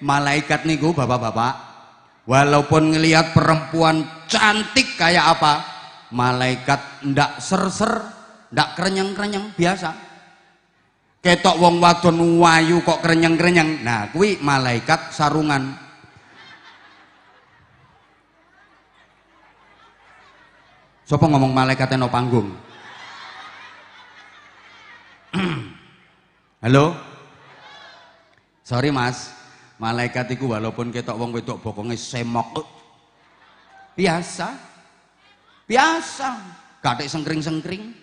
Malaikat niku bapak-bapak, walaupun ngelihat perempuan cantik kayak apa, malaikat ndak ser-ser, ndak krenyeng-krenyeng, biasa. Ketok wong wadon wayu kok krenyeng-krenyeng, nah kuwi malaikat sarungan. Sopo ngomong malaikatnya no panggung? Halo? Sorry mas, malaikat itu walaupun ketok wong wedok bokonge semok, biasa, gatek sengkring-sengkring.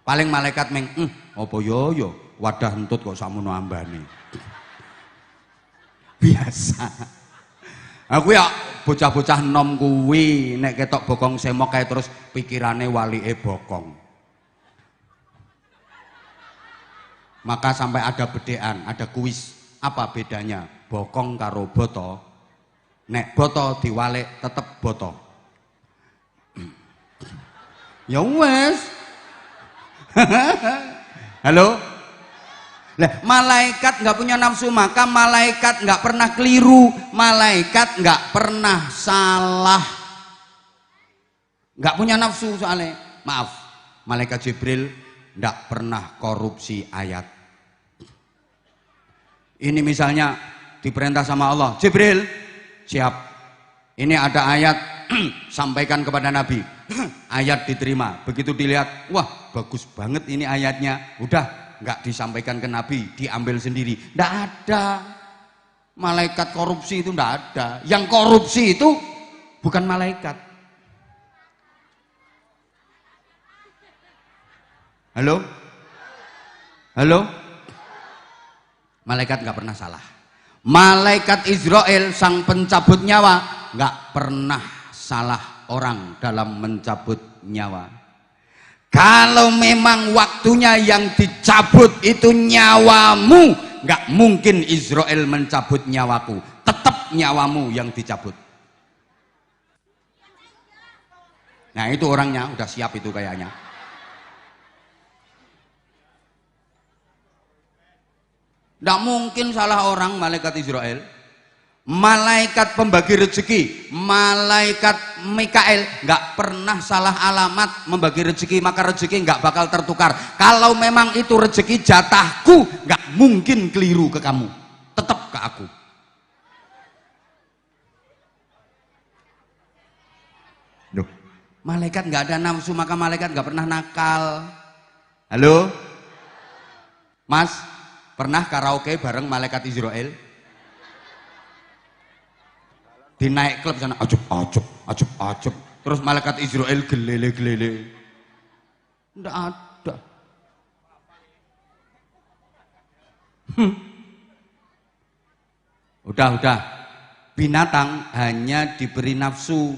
Paling malaikat meng, apa yo, wadah entut kok samono ambane. Biasa. Aku ya bocah-bocah nom kuwi nek ketok bokong semok kae terus pikirane walike bokong. Maka sampai ada bedean, ada kuis. Apa bedanya bokong karo boto? Nek boto diwalik tetep boto. Ya wes. Halo? Lah, malaikat nggak punya nafsu, maka malaikat nggak pernah keliru, malaikat nggak pernah salah, nggak punya nafsu soalnya. Maaf, malaikat Jibril nggak pernah korupsi ayat. Ini misalnya diperintah sama Allah, Jibril siap, ini ada ayat sampaikan kepada Nabi. Ayat diterima, begitu dilihat, wah bagus banget ini ayatnya, udah nggak disampaikan ke Nabi, diambil sendiri. Nggak ada malaikat korupsi, itu nggak ada. Yang korupsi itu bukan malaikat. Halo? Halo? Malaikat nggak pernah salah. Malaikat Israel sang pencabut nyawa nggak pernah salah orang dalam mencabut nyawa. Kalau memang waktunya yang dicabut itu nyawamu, nggak mungkin Israel mencabut nyawaku, tetap nyawamu yang dicabut. Nah itu orangnya udah siap itu kayaknya. Nggak mungkin salah orang malaikat Israel. Malaikat pembagi rezeki, malaikat Mikael nggak pernah salah alamat membagi rezeki, maka rezeki nggak bakal tertukar. Kalau memang itu rezeki jatahku, nggak mungkin keliru ke kamu, tetap ke aku. Duh, malaikat nggak ada nafsu, maka malaikat nggak pernah nakal. Halo, Mas, pernah karaoke bareng malaikat Israel? Di naik klub sana, ajub, terus malaikat Israel gelele. Nggak ada. Udah. Binatang hanya diberi nafsu,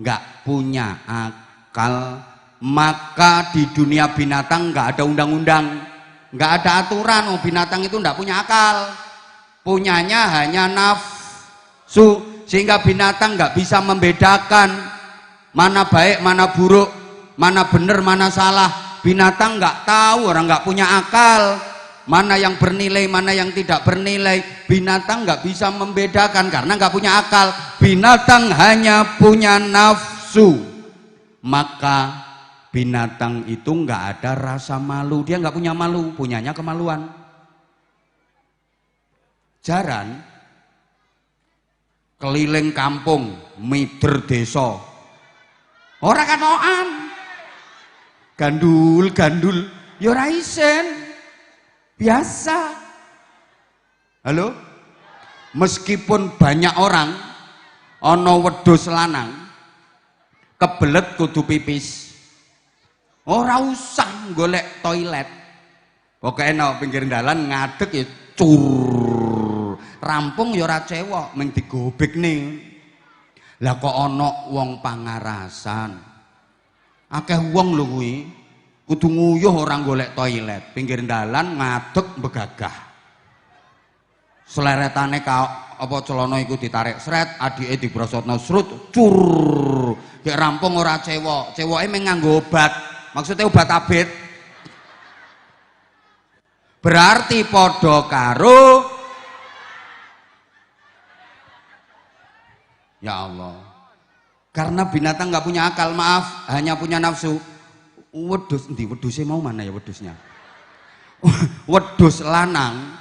nggak punya akal. Maka di dunia binatang nggak ada undang-undang, nggak ada aturan. Oh, binatang itu nggak punya akal, punyanya hanya nafsu. Sehingga binatang nggak bisa membedakan mana baik, mana buruk, mana benar, mana salah. Binatang nggak tahu, orang nggak punya akal, mana yang bernilai, mana yang tidak bernilai. Binatang nggak bisa membedakan karena nggak punya akal. Binatang hanya punya nafsu. Maka binatang itu nggak ada rasa malu, dia nggak punya malu, punyanya kemaluan. Jaran keliling kampung, mider desa, ora katokan, gandul, ya ora isen, biasa. Halo, meskipun banyak orang, ono wedhus lanang, kebelet kudu pipis, ora usah golek toilet, pokoknya no pinggir dalan ngadeg ya rampung ya ora cewek, mung digobek ning. Lah kok ana wong pangarasan. Akeh wong lho kuwi kudu nguyuh ora golek toilet, pinggir dalan ngadeg begagah. Sleretane apa celana iku ditarik sret, adike dibrosotno srut, cur. Gek rampung ora cewek, ceweke mung nganggo obat. Maksudnya obat abet. Berarti padha karo Ya Allah. Karena binatang nggak punya akal, maaf, hanya punya nafsu. Wedhus endi? Wedhuse mau mana ya wedhusnya? Wedhus lanang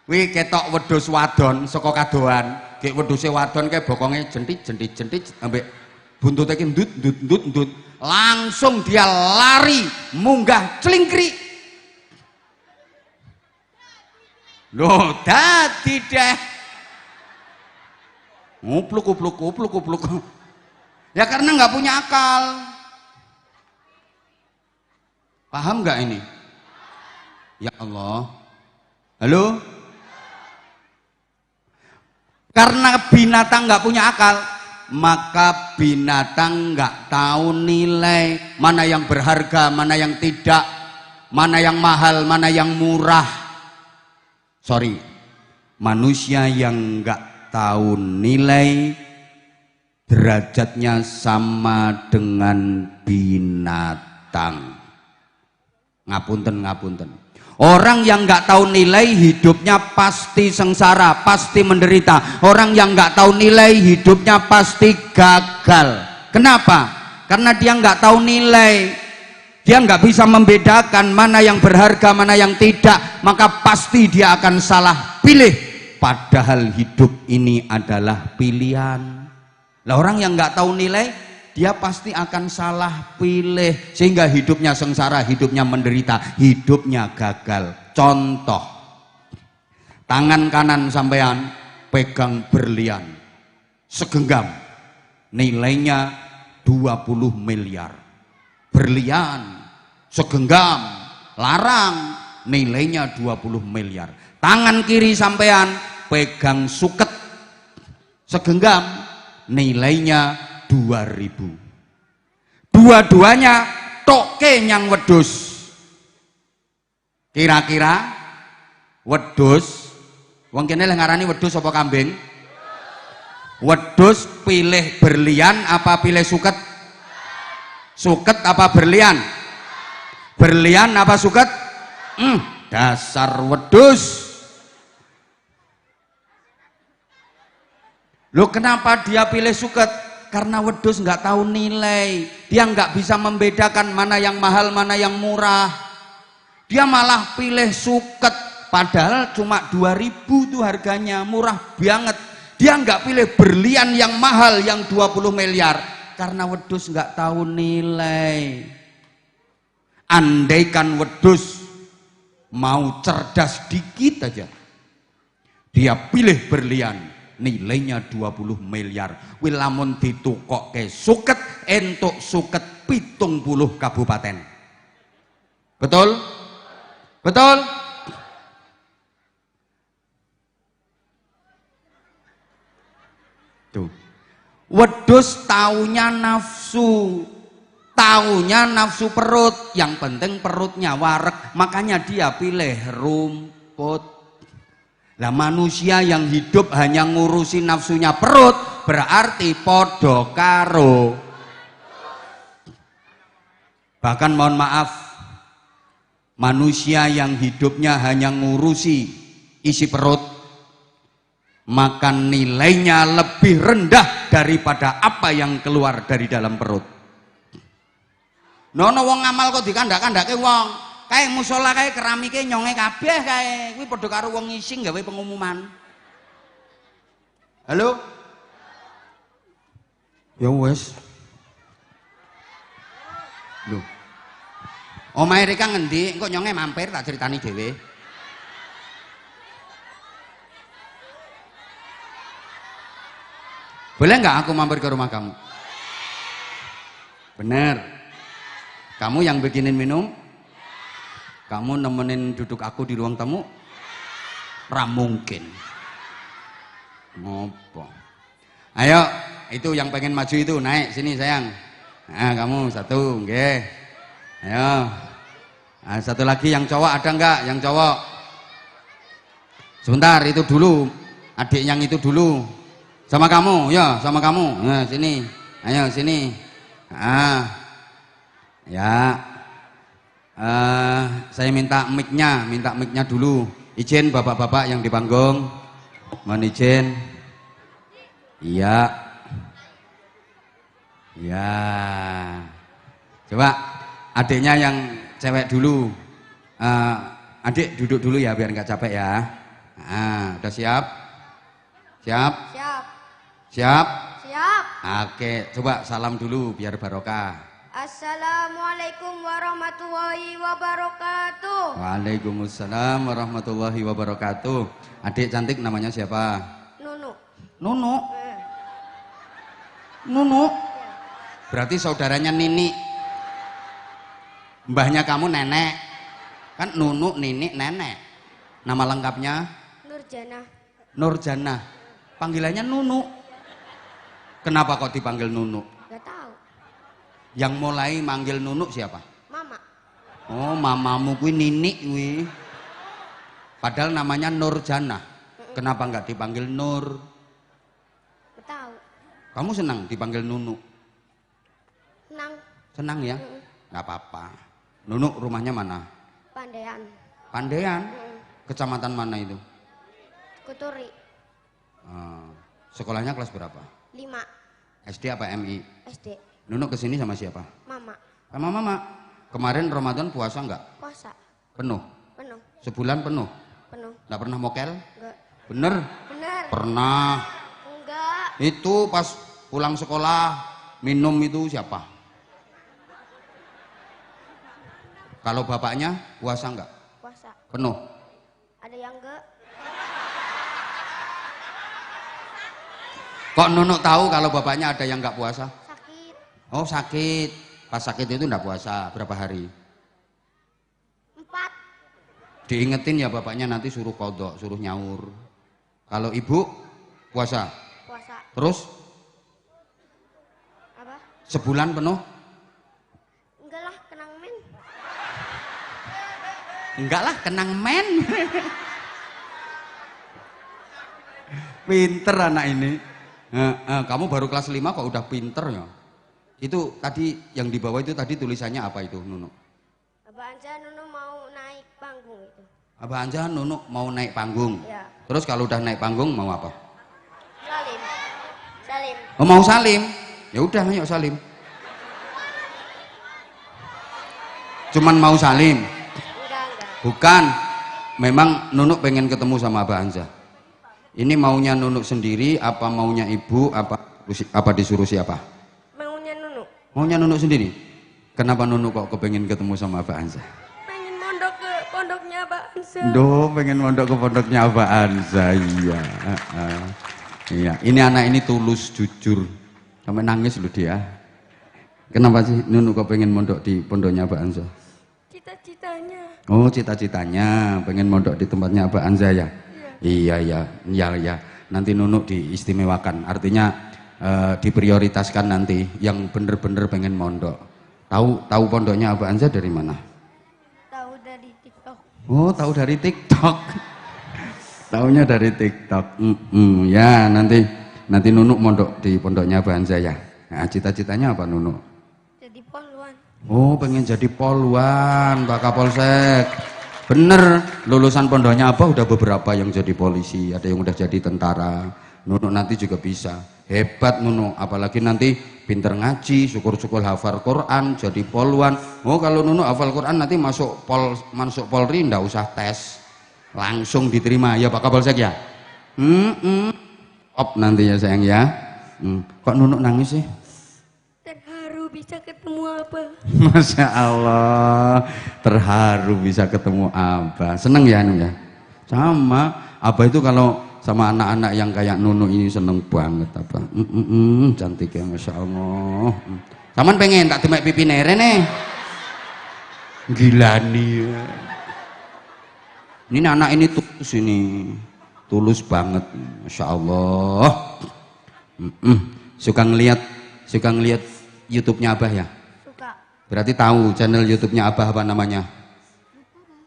kuwi ketok wedhus wadon saka kadohan. Gek wedhuse wadon kae bokonge jentit ambek buntute ki ndut. Langsung dia lari munggah clingkri. Loh, dadi deh. Upluk. Ya karena nggak punya akal. Paham nggak ini? Ya Allah. Halo? Karena binatang nggak punya akal, maka binatang nggak tahu nilai mana yang berharga, mana yang tidak, mana yang mahal, mana yang murah. Sorry, manusia yang nggak tahu nilai derajatnya sama dengan binatang. Ngapunten. Orang yang nggak tahu nilai hidupnya pasti sengsara, pasti menderita. Orang yang nggak tahu nilai hidupnya pasti gagal. Kenapa? Karena dia nggak tahu nilai. Dia nggak bisa membedakan mana yang berharga, mana yang tidak. Maka pasti dia akan salah pilih. Padahal hidup ini adalah pilihan. Lah orang yang nggak tahu nilai, dia pasti akan salah pilih sehingga hidupnya sengsara, hidupnya menderita, hidupnya gagal. Contoh, tangan kanan sampean pegang berlian segenggam, nilainya 20 miliar. Berlian segenggam, larang, nilainya 20 miliar. Tangan kiri sampean pegang suket segenggam, nilainya 2000. Dua-duanya toke nyang wedhus. Kira-kira wedhus, wong kene leh ngarani wedhus apa kambing? Wedhus pilih berlian apa pilih suket? Suket apa berlian? Berlian apa suket? Dasar wedhus. Loh, kenapa dia pilih suket? Karena wedhus nggak tahu nilai. Dia nggak bisa membedakan mana yang mahal, mana yang murah. Dia malah pilih suket. Padahal cuma 2000 tuh harganya, murah banget. Dia nggak pilih berlian yang mahal, yang 20 miliar. Karena wedhus nggak tahu nilai. Andaikan wedhus mau cerdas dikit aja, dia pilih berlian. Nilainya 20 miliar. Wilamun ditukok ke suket, entuk suket 70 kabupaten. Betul? Betul? Tuh. Wedhus taunya nafsu. Taunya nafsu perut. Yang penting perutnya wareg. Makanya dia pilih rumput. Lah manusia yang hidup hanya ngurusi nafsunya perut berarti podo karo. Bahkan mohon maaf, manusia yang hidupnya hanya ngurusi isi perut, maka nilainya lebih rendah daripada apa yang keluar dari dalam perut. Nono wong ngamal kok dikandak-kandake wong. Kae musola kae keramike nyonge kabeh kae. Kuwi padha karo wong ngising gawe pengumuman. Halo? Ya wes. Lho. Omahe Rika ngendi? Engko nyonge mampir tak critani dhewe. Boleh nggak aku mampir ke rumah kamu? Bener. Kamu yang bikinin minum? Kamu nemenin duduk aku di ruang tamu? Ra mungkin. Ngopo? Ayo, itu yang pengen maju itu naik sini sayang. Nah, kamu satu, nggih. Ayo. Nah, satu lagi yang cowok ada enggak? Yang cowok. Sebentar, itu dulu. Adik yang itu dulu. Sama kamu, ya, sama kamu. Nah, sini. Ayo sini. Ah. Ya. Saya minta mic-nya dulu. Izin bapak-bapak yang di panggung, mohon izin. Iya. Ya. Coba adiknya yang cewek dulu. Adik duduk dulu ya biar nggak capek ya. Nah, udah siap? Siap? Siap. Siap? Siap. Oke, coba salam dulu biar barokah. Assalamualaikum warahmatullahi wabarakatuh. Waalaikumsalam warahmatullahi wabarakatuh. Adik cantik namanya siapa? Nunu. Nunu. Nunu. Berarti saudaranya Nini. Mbahnya kamu nenek. Kan Nunu, Nini, nenek. Nama lengkapnya? Nurjana. Nurjana. Panggilannya Nunu. Kenapa kok dipanggil Nunu? Gak tahu. Yang mulai manggil Nunu siapa? Mama. Oh, mamamu kuwi Nini kuwi. Padahal namanya Nurjana. Kenapa nggak dipanggil Nur? Gak tahu. Kamu senang dipanggil Nunu? Senang. Senang ya? Nggak apa-apa. Nunu rumahnya mana? Pandean. Pandean? Kecamatan mana itu? Kuturi. Sekolahnya kelas berapa? 5. SD apa MI? SD. Nunu kesini sama siapa? Mama. Sama mama. Kemarin Ramadan puasa nggak? Puasa. Penuh? Penuh. Sebulan penuh? Penuh. Nggak pernah mokel? Enggak. Bener? Bener. Pernah. Enggak. Itu pas pulang sekolah minum itu siapa? Kalau bapaknya puasa nggak? Puasa. Penuh? Ada yang enggak? Kok Nunuk tahu kalau bapaknya ada yang nggak puasa? Sakit. Oh sakit. Pas sakit itu nggak puasa berapa hari? 4. Diingetin ya bapaknya nanti suruh kodok, suruh nyaur. Kalau ibu puasa? Puasa. Terus? Apa? Sebulan penuh? Enggak lah, kenang men. Enggak lah, kenang men. Pinter anak ini. Kamu baru kelas 5 kok udah pinter ya. Itu tadi yang di bawah itu tadi tulisannya apa itu Nunu? Abah Anja Nunu mau naik panggung itu. Abah Anja Nunu mau naik panggung. Ya. Terus kalau udah naik panggung mau apa? Salim. Salim. Oh mau salim? Ya udah ayo salim. Cuman mau salim? Enggak. Bukan. Memang Nunu pengen ketemu sama Abah Anja. Ini maunya Nunu sendiri apa maunya ibu apa disuruh siapa? Maunya Nunu. Maunya Nunu sendiri. Kenapa Nunu kok kepengen ketemu sama Abah Anja? Pengen mondok ke pondoknya Abah Anja. Duh, pengen mondok ke pondoknya Abah Anja. Iya. Iya, ini anak ini tulus, jujur. Sampai nangis loh dia. Kenapa sih Nunu kok pengen mondok di pondoknya Abah Anja? Cita-citanya. Oh, cita-citanya pengen mondok di tempatnya Abah Anja ya? Iya. Nanti Nunu diistimewakan. Artinya diprioritaskan nanti yang bener-bener pengen mondok. Tahu pondoknya Abah Anja dari mana? Tahu dari TikTok. Oh, tahu dari TikTok. Taunya dari TikTok. Ya, nanti Nunu mondok di pondoknya Abah Anja ya. Nah, cita-citanya apa Nunu? Jadi poluan. Oh, pengen jadi poluan, Pak Kapolsek. Bener, lulusan pondoknya Abah udah beberapa yang jadi polisi, ada yang udah jadi tentara. Nunu nanti juga bisa. Hebat Nunu, apalagi nanti pinter ngaji, syukur-syukur hafal Quran, jadi poluan. Oh, kalau Nunu hafal Quran nanti masuk Polri ndak usah tes. Langsung diterima ya Pak Kapolsek ya. Op nanti ya sayang ya. Kok Nunu nangis sih? Terharu bisa ketemu Abah. Masya Allah, terharu bisa ketemu Abah. Seneng ya Nunu ya? Sama, Abah itu kalau sama anak-anak yang kayak Nunu ini seneng banget Abah. Cantik ya Masya Allah. Saman pengen tak demek pipi nere nih. Gila nih. Ini anak ini tulus ini. Tulus banget. Masya Allah. Suka ngeliat YouTube-nya Abah ya? Suka. Berarti tahu channel YouTube-nya Abah apa namanya?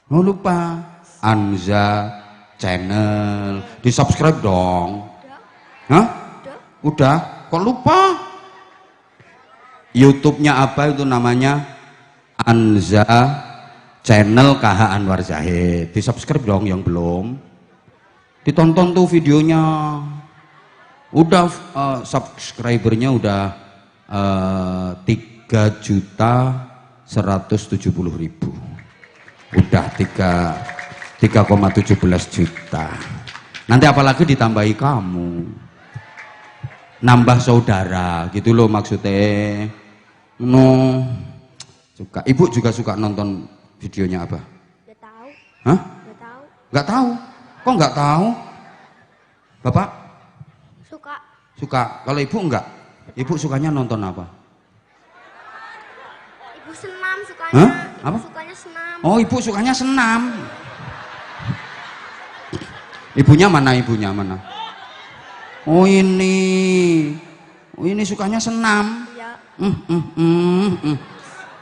Oh lupa. Anza Channel. Di subscribe dong. Hah? Udah. Kok lupa? YouTube-nya Abah itu namanya Anza Channel KH Anwar Zahid. Di subscribe dong yang belum. Ditonton tuh videonya. Udah subscribernya udah 3.170.000. Udah 3,17 juta. Nanti apalagi ditambahi kamu, nambah saudara gitu loh maksudnya. No, suka. Ibu juga suka nonton videonya apa? Gak tahu. Hah? Gak tahu. Nggak tahu? Kok nggak tahu? Bapak? Suka. Suka. Kalau ibu enggak? Ibu sukanya nonton apa? Ibu senam sukanya. Hah? Ibu Apa? sukanya senam. Oh, ibu sukanya senam. Ibunya mana? Ibunya mana? Oh ini. Oh ini sukanya senam. Iya.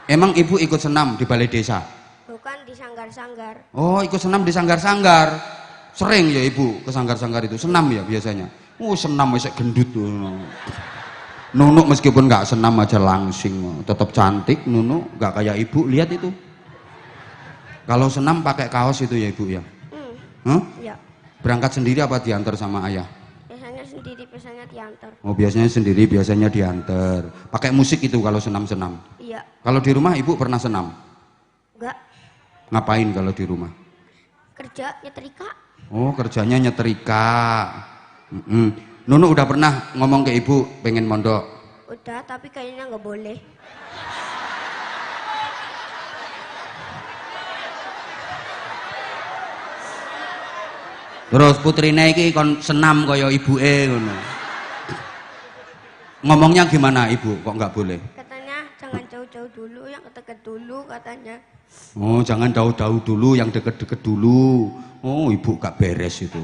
Emang ibu ikut senam di balai desa? Bukan di sanggar-sanggar. Oh ikut senam di sanggar-sanggar. Sering ya ibu ke sanggar-sanggar itu senam ya biasanya. Oh senam masih gendut tuh. Nunuk meskipun nggak senam aja langsing, tetap cantik. Nunuk nggak kayak ibu, lihat itu. Kalau senam pakai kaos itu ya ibu ya. Huh? Iya. Berangkat sendiri apa diantar sama ayah? Biasanya sendiri, biasanya diantar. Oh biasanya sendiri, biasanya diantar. Pakai musik itu kalau senam-senam. Iya. Kalau di rumah ibu pernah senam? Enggak. Ngapain kalau di rumah? Kerja nyetrika. Oh kerjanya nyetrika. Nunu udah pernah ngomong ke ibu pengen mondok? Udah, tapi kayaknya nggak boleh. Terus putrine iki kon senam kaya ibuke ngono. Ngomongnya gimana ibu? Kok nggak boleh? Katanya jangan jauh-jauh dulu, yang deket dulu katanya. Oh jangan jauh-jauh dulu, yang deket-deket dulu. Oh ibu gak beres itu.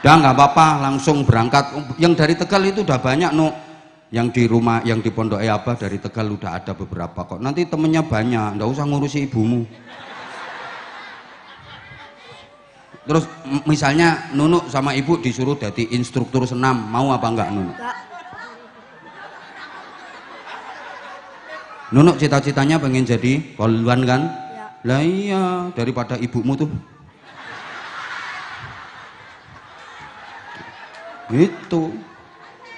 Udah nggak apa-apa, langsung berangkat. Yang dari Tegal itu udah banyak no. Yang di rumah, yang di Pondok Abah dari Tegal udah ada beberapa kok. Nanti temennya banyak, nggak usah ngurusi ibumu. Terus misalnya Nunu sama ibu disuruh jadi instruktur senam, mau apa enggak Nunu? Enggak. Nunu cita-citanya pengen jadi polwan kan? Ya. Lah iya, daripada ibumu tuh.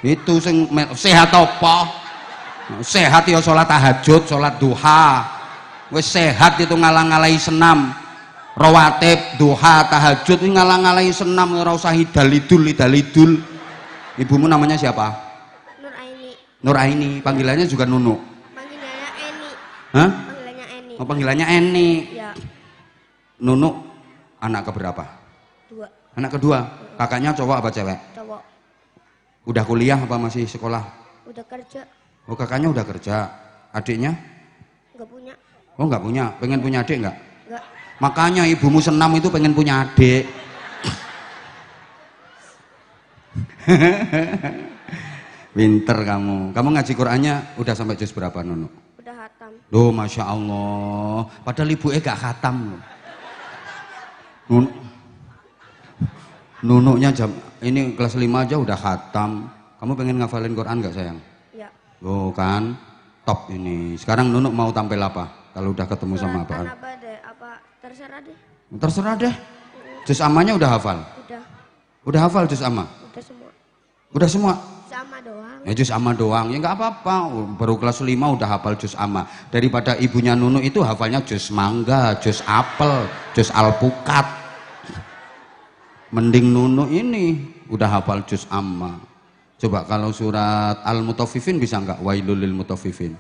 Itu sing sehat apa? Sehat ya sholat tahajud, sholat duha. Wis sehat itu ngalang-ngalai senam. Rawatib, duha, tahajud ini ngalang-ngalai senam, ora usah idal-idul. Ibumu namanya siapa? Nur Aini. Nur Aini, panggilannya juga Nunu. Panggilannya Eni. Hah? Panggilannya Eni. Oh, panggilannya Eni. Ya. Nunu anak keberapa? 2. Anak kedua. Kakaknya cowok apa cewek? Cowok. Udah kuliah apa masih sekolah? Udah kerja. Oh, kakaknya udah kerja. Adiknya? Nggak punya. Oh, nggak punya. Pengen punya adik nggak? Nggak. Makanya ibumu senam itu pengen punya adik. Pinter kamu. Kamu ngaji Qur'annya udah sampai juz berapa Nunu? Udah hatam. Loh, Masya Allah. Padahal ibunya gak khatam. Nunuknya jam ini kelas 5 aja udah khatam. Kamu pengen ngafalin Quran gak sayang? Ya. Loh kan, top ini. Sekarang Nunuk mau tampil apa? Kalau udah ketemu sama Suratan apa? apa deh? Apa terserah deh. Terserah deh. Juz amanya udah hafal? Udah. Udah hafal juz amma? Udah semua. Udah semua? Sama doang. Ya juz amma doang, ya nggak apa-apa. Baru kelas 5 udah hafal juz amma. Daripada ibunya Nunu itu hafalnya juz mangga, juz apel, juz alpukat. Mending Nunu ini udah hafal juz amma. Coba kalau surat Al-Mutaffifin bisa nggak? Wailul lil mutaffifin.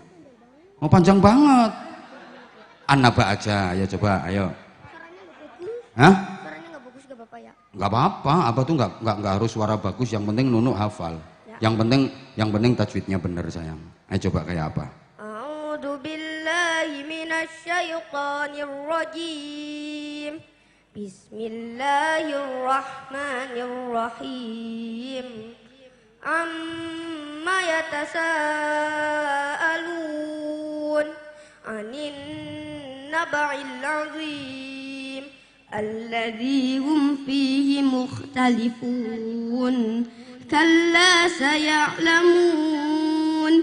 Oh panjang banget. An-Naba aja, ya coba, ayo. Suaranya nggak bagus. Hah? Suaranya nggak bagus gak bapak ya? Nggak apa-apa, apa tuh nggak harus suara bagus. Yang penting Nunu hafal. Ya. Yang penting tajwidnya bener sayang. Ayo coba kayak apa? A'udzu billahi minasy syaithanir rajim. Bismillahirrahmanirrahim. Amma yatasaalun 'anin naba'il 'azim alladzi hum fihi mukhtalifun. Kalla saya'lamun.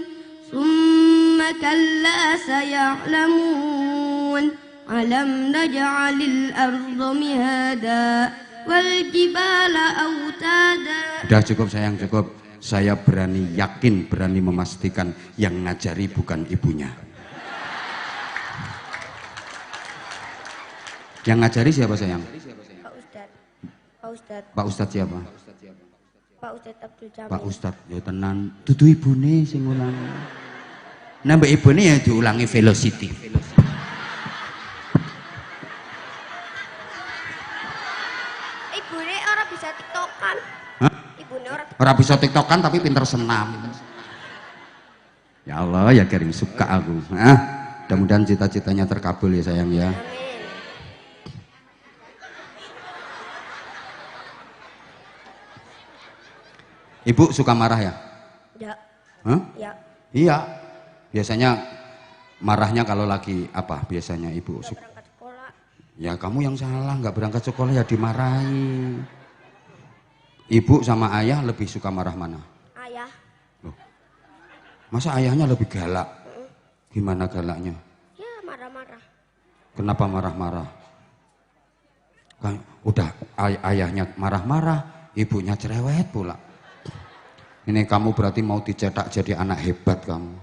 Summa kalla saya'lamun. Alam naj'alil arda mihada wal jibala autada. Udah cukup sayang, cukup. saya berani yakin, berani memastikan yang ngajari bukan ibunya. Yang ngajari siapa sayang? Pak Ustadz. Pak Ustadz. Pak Ustadz siapa? Pak Ustadz Abdul Jamil. Pak Ustadz, ya tenan. Dudu ibune sing ulang. Nambah ibune ya diulangi velocity. Ibune orang bisa tiktokan. Hah? Ibune orang. Ora bisa tiktokan tapi pinter senam. Ya Allah, ya Karim, suka aku. Mudah-mudahan cita-citanya terkabul ya sayang ya. Amin. Ibu suka marah ya? Ya. Hah? Ya. Iya. Biasanya marahnya kalau lagi apa? Biasanya ibu Nggak suka. berangkat sekolah. Ya kamu yang salah, nggak berangkat sekolah ya dimarahi. Ibu sama ayah lebih suka marah mana? Ayah. Loh, masa ayahnya lebih galak? Gimana galaknya? Ya marah-marah. Kenapa marah-marah? Kan udah ayahnya marah-marah, ibunya cerewet pula. Ini kamu berarti mau dicetak jadi anak hebat kamu.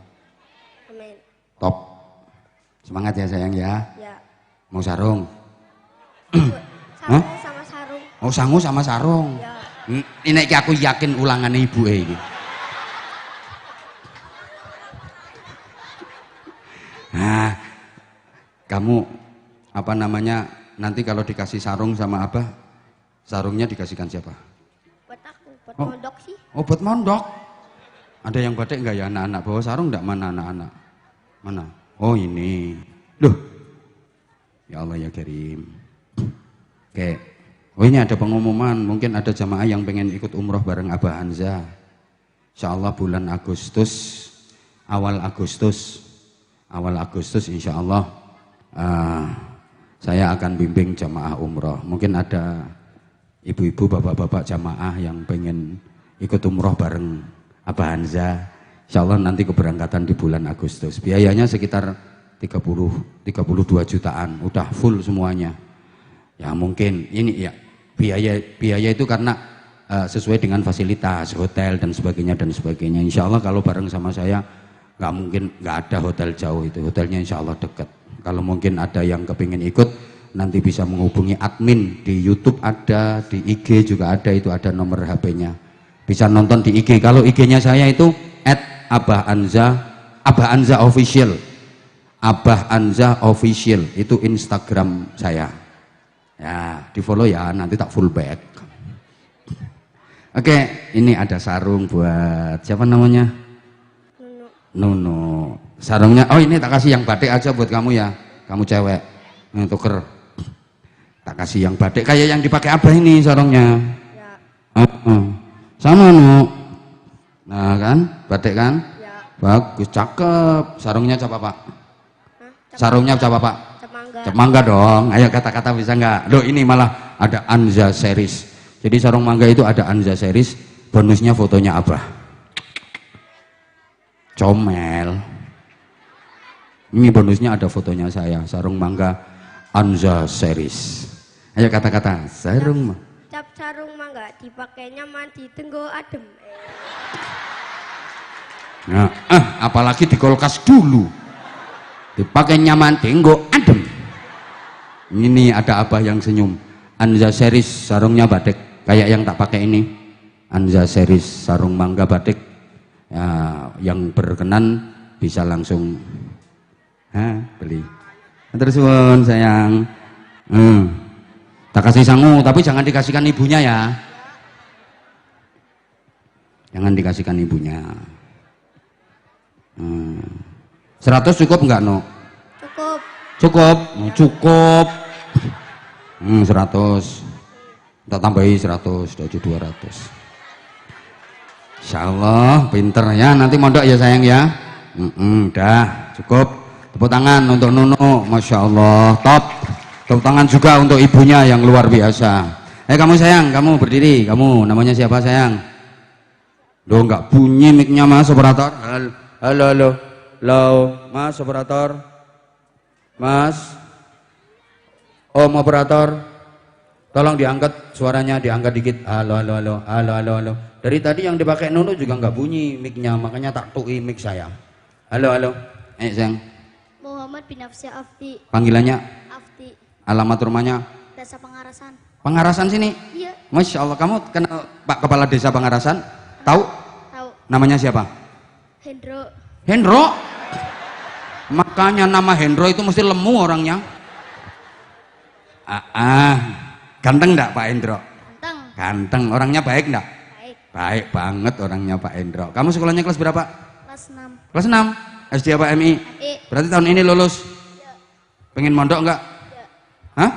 Amin. Top. Semangat ya sayang ya. Ya. Mau sarung? Sangu sama sarung. Mau sangu sama sarung? Ya. Ini aku yakin ulangan ibu ini. Nah, kamu apa namanya nanti kalau dikasih sarung sama abah, sarungnya dikasihkan siapa? Buat aku, buat Oh. mondok sih. Oh, buat mondok. Ada yang batik enggak ya anak-anak bawa sarung enggak? Mana anak-anak? Mana? Oh ini. Loh. Ya Allah ya Karim. Oke. Oh ini ada pengumuman, mungkin ada jamaah yang pengen ikut umroh bareng Abah Hanza. Insyaallah bulan Agustus, awal Agustus insyaallah saya akan bimbing jamaah umroh. Mungkin ada ibu-ibu, bapak-bapak jamaah yang pengen ikut umroh bareng Abah Hanza. Insyaallah nanti keberangkatan di bulan Agustus. Biayanya sekitar 32 jutaan, udah full semuanya. Ya mungkin ini ya biaya itu karena sesuai dengan fasilitas hotel dan sebagainya. Insya Allah kalau bareng sama saya nggak mungkin nggak ada hotel jauh, itu hotelnya insya Allah dekat. Kalau mungkin ada yang kepingin ikut nanti bisa menghubungi admin di YouTube, ada di IG juga ada, itu ada nomor HP-nya, bisa nonton di IG. Kalau IG-nya saya itu @Abah Anza official, Abah Anza official itu Instagram saya. Ya, di follow ya, nanti tak full back. Oke, ini ada sarung buat siapa namanya? Nuno. Sarungnya, oh ini tak kasih yang batik aja buat kamu ya, kamu cewek. Ini tuker. Tak kasih yang batik, kayak yang dipakai Abah ini sarungnya. Ya. Sama Nu. Nah kan, batik kan? Ya. Bagus, cakep. Sarungnya siapa Pak? Hah? Sarungnya siapa Pak? Cemangga. Mangga dong, ayo kata-kata bisa nggak? Loh ini malah ada Anza series. Jadi sarung mangga itu ada Anza series, bonusnya fotonya Abah. Comel. Ini bonusnya ada fotonya saya, sarung mangga Anza series. Ayo kata-kata, sarung. Cap sarung mangga dipakainya mandi tenggo adem. Nah, apalagi di kulkas dulu. Dipakai nyaman tenggo adem. Ini ada Abah yang senyum. Anza series sarungnya batik kayak yang tak pakai ini. Anza series sarung mangga batik. Ya, yang berkenan bisa langsung beli. Terus sayang. Tak kasih sangu tapi jangan dikasihkan ibunya ya. Jangan dikasihkan ibunya. 100 cukup enggak No? Cukup. Cukup. 100. Kita tambahi 100 jadi 200. Insyaallah pinter ya, nanti mondok ya sayang ya. Udah cukup. Tepuk tangan untuk Nuno, Masya Allah, top. Tepuk tangan juga untuk ibunya yang luar biasa. Kamu sayang, kamu berdiri. Kamu namanya siapa sayang? Loh nggak bunyi mic-nya Mas operator. Halo Mas operator. Mas Om operator, Tolong diangkat suaranya, diangkat dikit. Halo, halo, halo, halo, halo, halo. Dari tadi yang dipakai Nunu juga nggak bunyi mic-nya, makanya tak tui mic saya. Halo, halo. Sayang. Muhammad bin Afsi Afdi. Panggilannya? Afdi. Alamat rumahnya? Desa Pangarasan. Pangarasan sini? Iya. Masya Allah, kamu kenal Pak Kepala Desa Pangarasan? Tahu? Tahu. Namanya siapa? Hendro. Hendro? Makanya nama Hendro itu mesti lemu orangnya. Ganteng enggak Pak Hendro? Ganteng. Ganteng, orangnya baik enggak? Baik. Baik banget orangnya Pak Hendro. Kamu sekolahnya kelas berapa? Kelas 6. Kelas 6? SD apa MI? MI. Berarti tahun ini lulus? Iya. Pengen mondok enggak? Iya. Hah?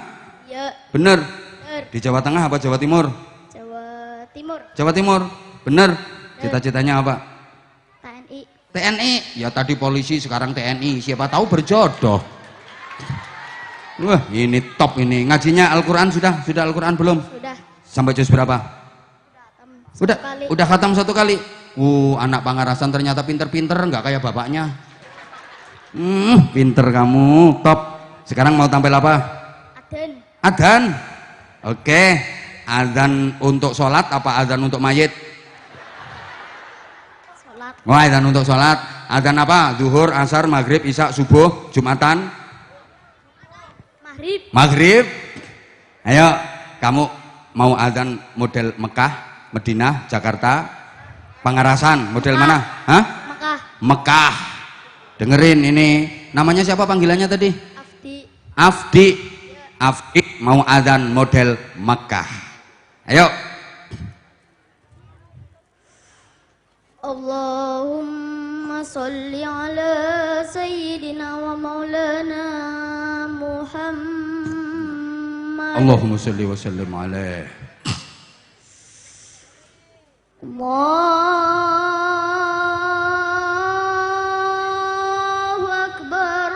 Iya. Bener? Bener. Di Jawa Tengah apa Jawa Timur? Jawa Timur. Jawa Timur? Bener? Cita-citanya apa? TNI. TNI? Ya tadi polisi, sekarang TNI. Siapa tahu berjodoh. Wah, ini top ini. Ngajinya Al-Quran sudah? Sudah Al-Quran belum? Sudah. Sampai juz berapa? Udah khatam. Udah khatam 1 kali. Anak Pangarasan ternyata pinter-pinter, nggak kayak bapaknya. Pinter kamu, top. Sekarang mau tampil apa? Aden. Adzan. Oke. Adzan untuk sholat apa adzan untuk mayit? Sholat. Wah, adzan untuk sholat. Adzan apa? Zuhur, asar, maghrib, isya, subuh, jumatan, Maghrib. maghrib. Ayo, kamu mau adzan model Mekah, Madinah, Jakarta, Pangarasan, model Mekah. mana? Hah? Mekah. Mekah. Dengerin ini. Namanya siapa panggilannya tadi? Afdi. Afdi. Afdi mau adzan model Mekah. Ayo. Allahumma salli ala sayyidina wa maulana Muhammad. Allahumma sholli wa sallim alaihi. Allahu Akbar.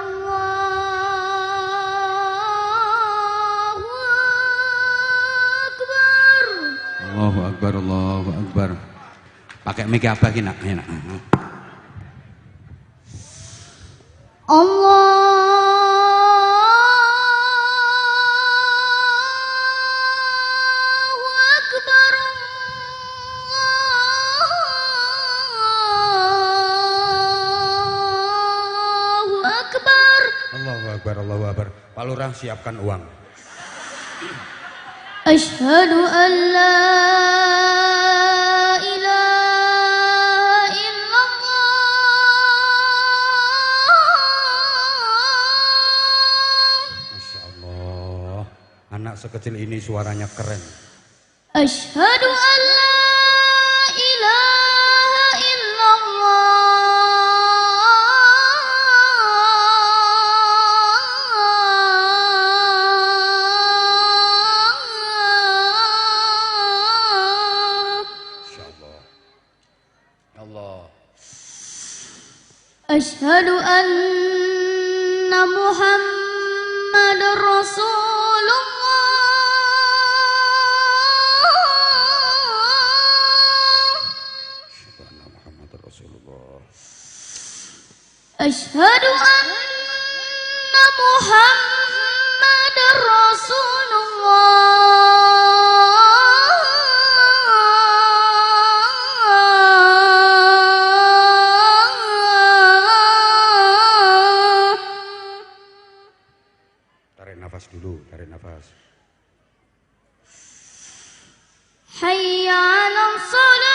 Allahu Akbar, Allahu Akbar. Pakai mic apa gini? Enak. Allahu Akbar. Allahu Akbar. Allahu Akbar, Allahu Akbar. Pak Lurah siapkan uang. Asyhadu an la ilaha illallah. Masya Allah. Anak sekecil ini suaranya keren. Asyhadu an la ilaha illallah. Masya Allah. Ya Allah. Asyhadu anna Muhammadar Rasulullah. Asyhadu anna Muhammadar Rasulullah. Asyhadu anna Muhammadar Rasulullah. Tarik nafas dulu, tarik nafas. Hayya 'alas shalah.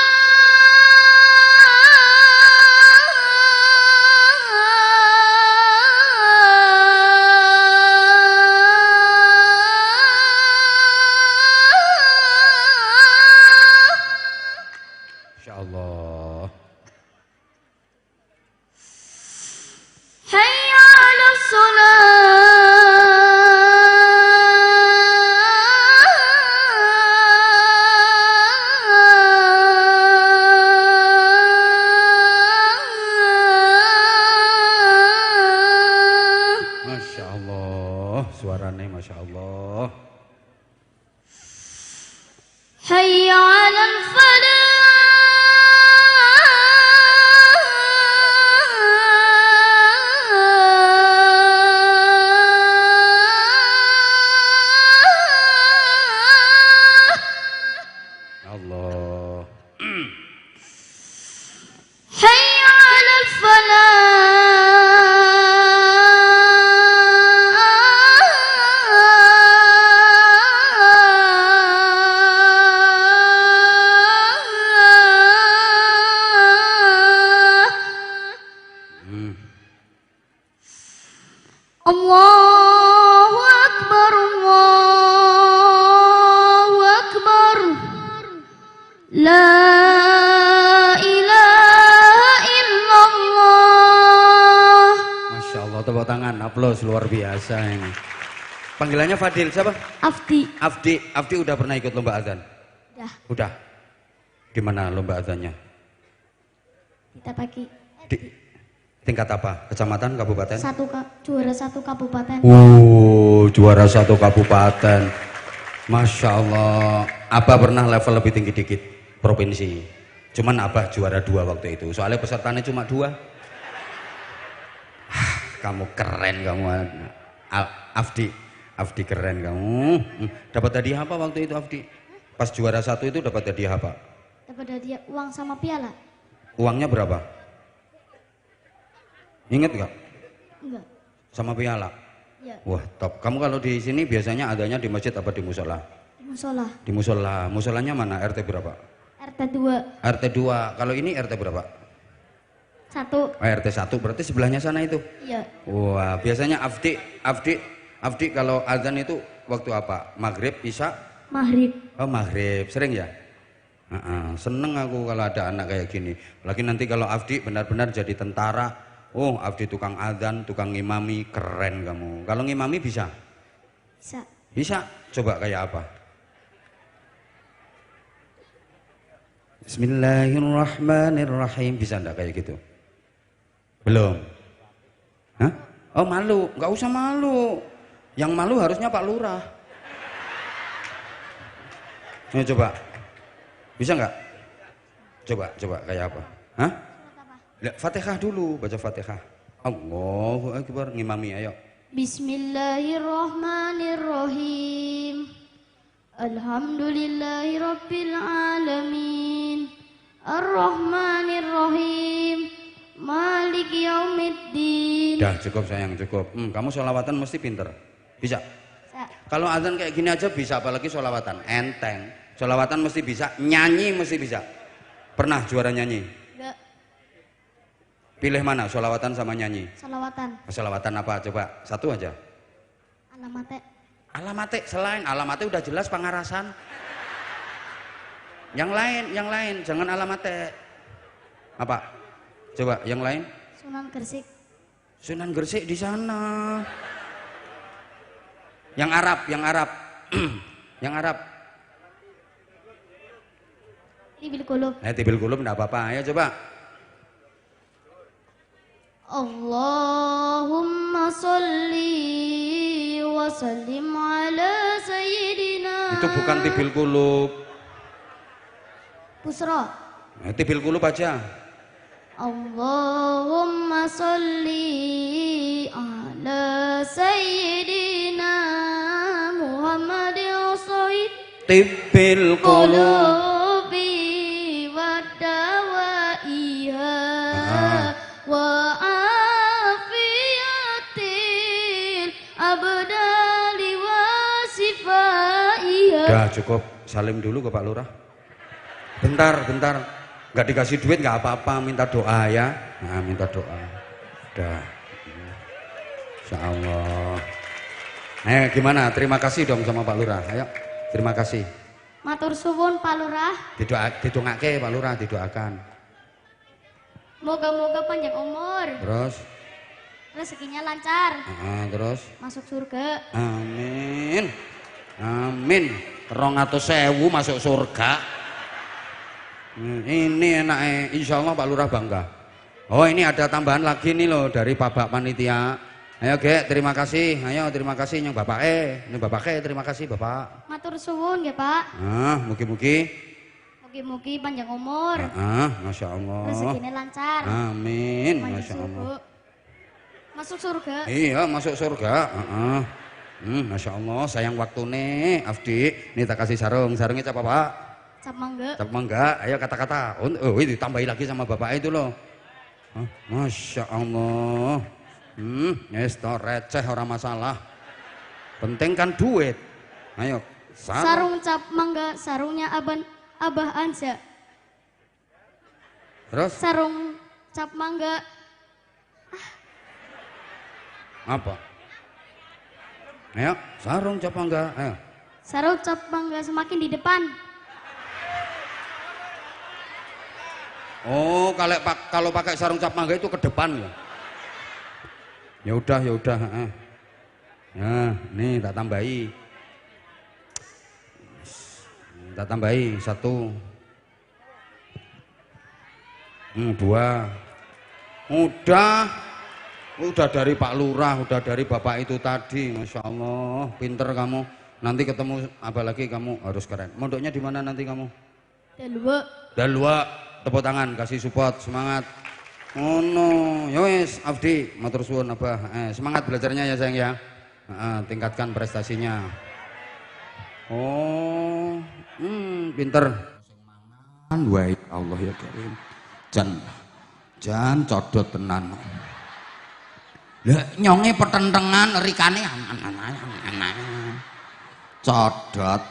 aplaus luar biasa ini. Panggilannya Fadil siapa? Afdi. Afdi udah pernah ikut lomba azan? Udah. Gimana lomba azannya? Kita pagi. Tingkat apa? Kecamatan, kabupaten? Juara 1 kabupaten. Juara 1 kabupaten. Masya Allah. Abah pernah level lebih tinggi dikit, provinsi. Cuman Abah juara 2 waktu itu. Soalnya pesertanya cuma 2. Kamu keren kamu. Afdi keren kamu. Dapat hadiah apa waktu itu Afdi? Pas juara 1 itu dapat hadiah apa? Dapat hadiah uang sama piala. Uangnya berapa? Ingat nggak? Enggak. Sama piala? Ya. Wah top. Kamu kalau di sini biasanya adanya di masjid apa di musola? Di musola. Di musola. Musolanya mana? RT berapa? RT 2. RT 2. Kalau ini RT berapa? 1. RT 1 berarti sebelahnya sana itu? Iya. Wah biasanya Afdi kalau azan itu waktu apa? Maghrib, Isya? Maghrib. Oh maghrib. Sering ya? Seneng aku kalau ada anak kayak gini. Lagi nanti kalau Afdi benar-benar jadi tentara. Oh Afdi tukang azan, tukang ngimami, keren kamu. Kalau ngimami bisa? Bisa. Bisa? Coba kayak apa? Bismillahirrahmanirrahim. Bisa enggak kayak gitu? Belum? Hah? Oh malu? Enggak usah malu. Yang malu harusnya Pak Lurah. Ayo coba. Bisa enggak? Coba kayak apa? Hah? Fatihah dulu, baca Fatihah. Allahu Akbar, ngimami ayo. Bismillahirrahmanirrahim. Alhamdulillahirabbil alamin. Arrahmanirrahim. Maliki yaumiddin. Dah cukup sayang, cukup. Kamu sholawatan mesti pinter. Bisa? Bisa. Kalau azan kayak gini aja bisa, apalagi sholawatan. Enteng. Sholawatan mesti bisa, nyanyi mesti bisa. Pernah juara nyanyi? Enggak. Pilih mana, sholawatan sama nyanyi? Salawatan. Sholawatan apa? Coba, satu aja. Alamate. Alamate, selain alamate udah jelas pangarasan. Yang lain, jangan alamate. Apa? Coba, yang lain? Sunan Gresik. Sunan Gresik di sana. Yang Arab. Yang Arab. Tibil Qulub. Tibil Qulub enggak apa-apa. Ayo coba. Allahumma sholli wa sallim ala sayyidina. Itu bukan Tibil Qulub. Pusra. Tibil Qulub aja. Allahumma sholli ala sayyidina Muhammadin sayyid Tibil Qulub. qulubi wa dawaiha wa afiyatil abdali wa sifaiha. Udah cukup, salim dulu ke Pak Lurah. Bentar, nggak dikasih duit nggak apa-apa, minta doa ya. Nah, minta doa. Udah. Insya Allah. Gimana? Terima kasih dong sama Pak Lurah. Ayo, terima kasih. Matur suwun Pak Lurah. Didongake Pak Lurah, didoakan. Moga-moga panjang umur. Terus? Rezekinya lancar. Terus? Masuk surga. Amin. 200.000 masuk surga. Ini enaknya, insya Allah Pak Lurah bangga. Oh ini ada tambahan lagi nih loh dari Pak Panitia. Ayo Gek, terima kasih. Ayo terima kasih yang Bapak ini Bapak terima kasih Bapak. Matur suwun ya Pak. Mugi-mugi. Mugi-mugi panjang umur. Masya Allah. Rezekinya lancar. Amin. Masya Allah. Masuk surga. Iya masuk surga. Masya Allah. Sayang waktu nih Afdi. Ini tak kasih sarungnya apa Pak? Cap mangga. Cap mangga. Ayo kata-kata. Oh ini ditambahi lagi sama Bapak itu loh. Masya Allah. Yes, receh orang masalah. Penting kan duit. Ayo. Sarung cap mangga, sarungnya Abah Anza. Terus? Sarung cap mangga. Apa? Ayo, sarung cap mangga. Ayo. Sarung cap mangga semakin di depan. Oh, kalau pakai sarung cap mangga itu ke depan ya. Ya udah, ya udah. Nah, nih tak tambahi. Tak tambahi 1. 2. Udah dari Pak Lurah, udah dari Bapak itu tadi. Masya Allah, pinter kamu. Nanti ketemu apa lagi kamu harus keren. Mondoknya di mana nanti kamu? Dalwa. Tepuk tangan, kasih support, semangat. Oh no, yowes Afdi, matur suwun Abah. Semangat belajarnya ya sayang ya. Tingkatkan prestasinya. Oh, pinter. Wahai Allah ya Karim. Jan codot tenan. Lah nyonge petentengan rikane codot.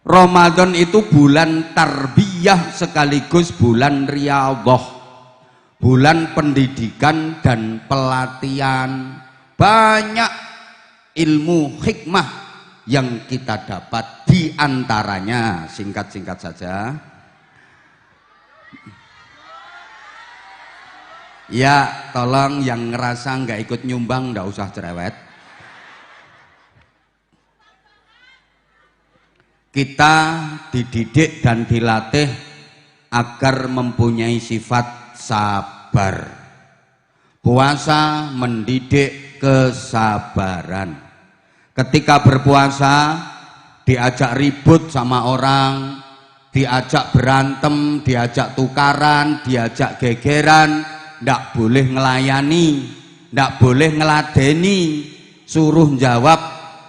Ramadan itu bulan tarbiyah sekaligus bulan riyadhah, bulan pendidikan dan pelatihan. Banyak ilmu hikmah yang kita dapat, di antaranya singkat-singkat saja. Ya, tolong yang ngerasa nggak ikut nyumbang nggak usah cerewet. Kita dididik dan dilatih agar mempunyai sifat sabar. Puasa mendidik kesabaran. Ketika berpuasa diajak ribut sama orang, diajak berantem, diajak tukaran, diajak gegeran, ndak boleh ngelayani, ndak boleh ngeladeni, suruh jawab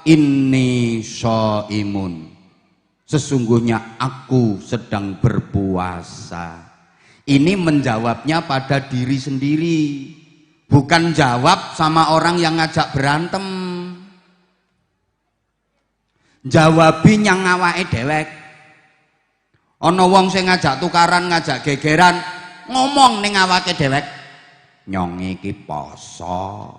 inni shaimun. Sesungguhnya aku sedang berpuasa. Ini menjawabnya pada diri sendiri, bukan jawab sama orang yang ngajak berantem. Jawabi nyang awake dhewek. Ana wong sing ngajak tukaran, ngajak gegeran, ngomong ning awake dhewek, nyong iki poso.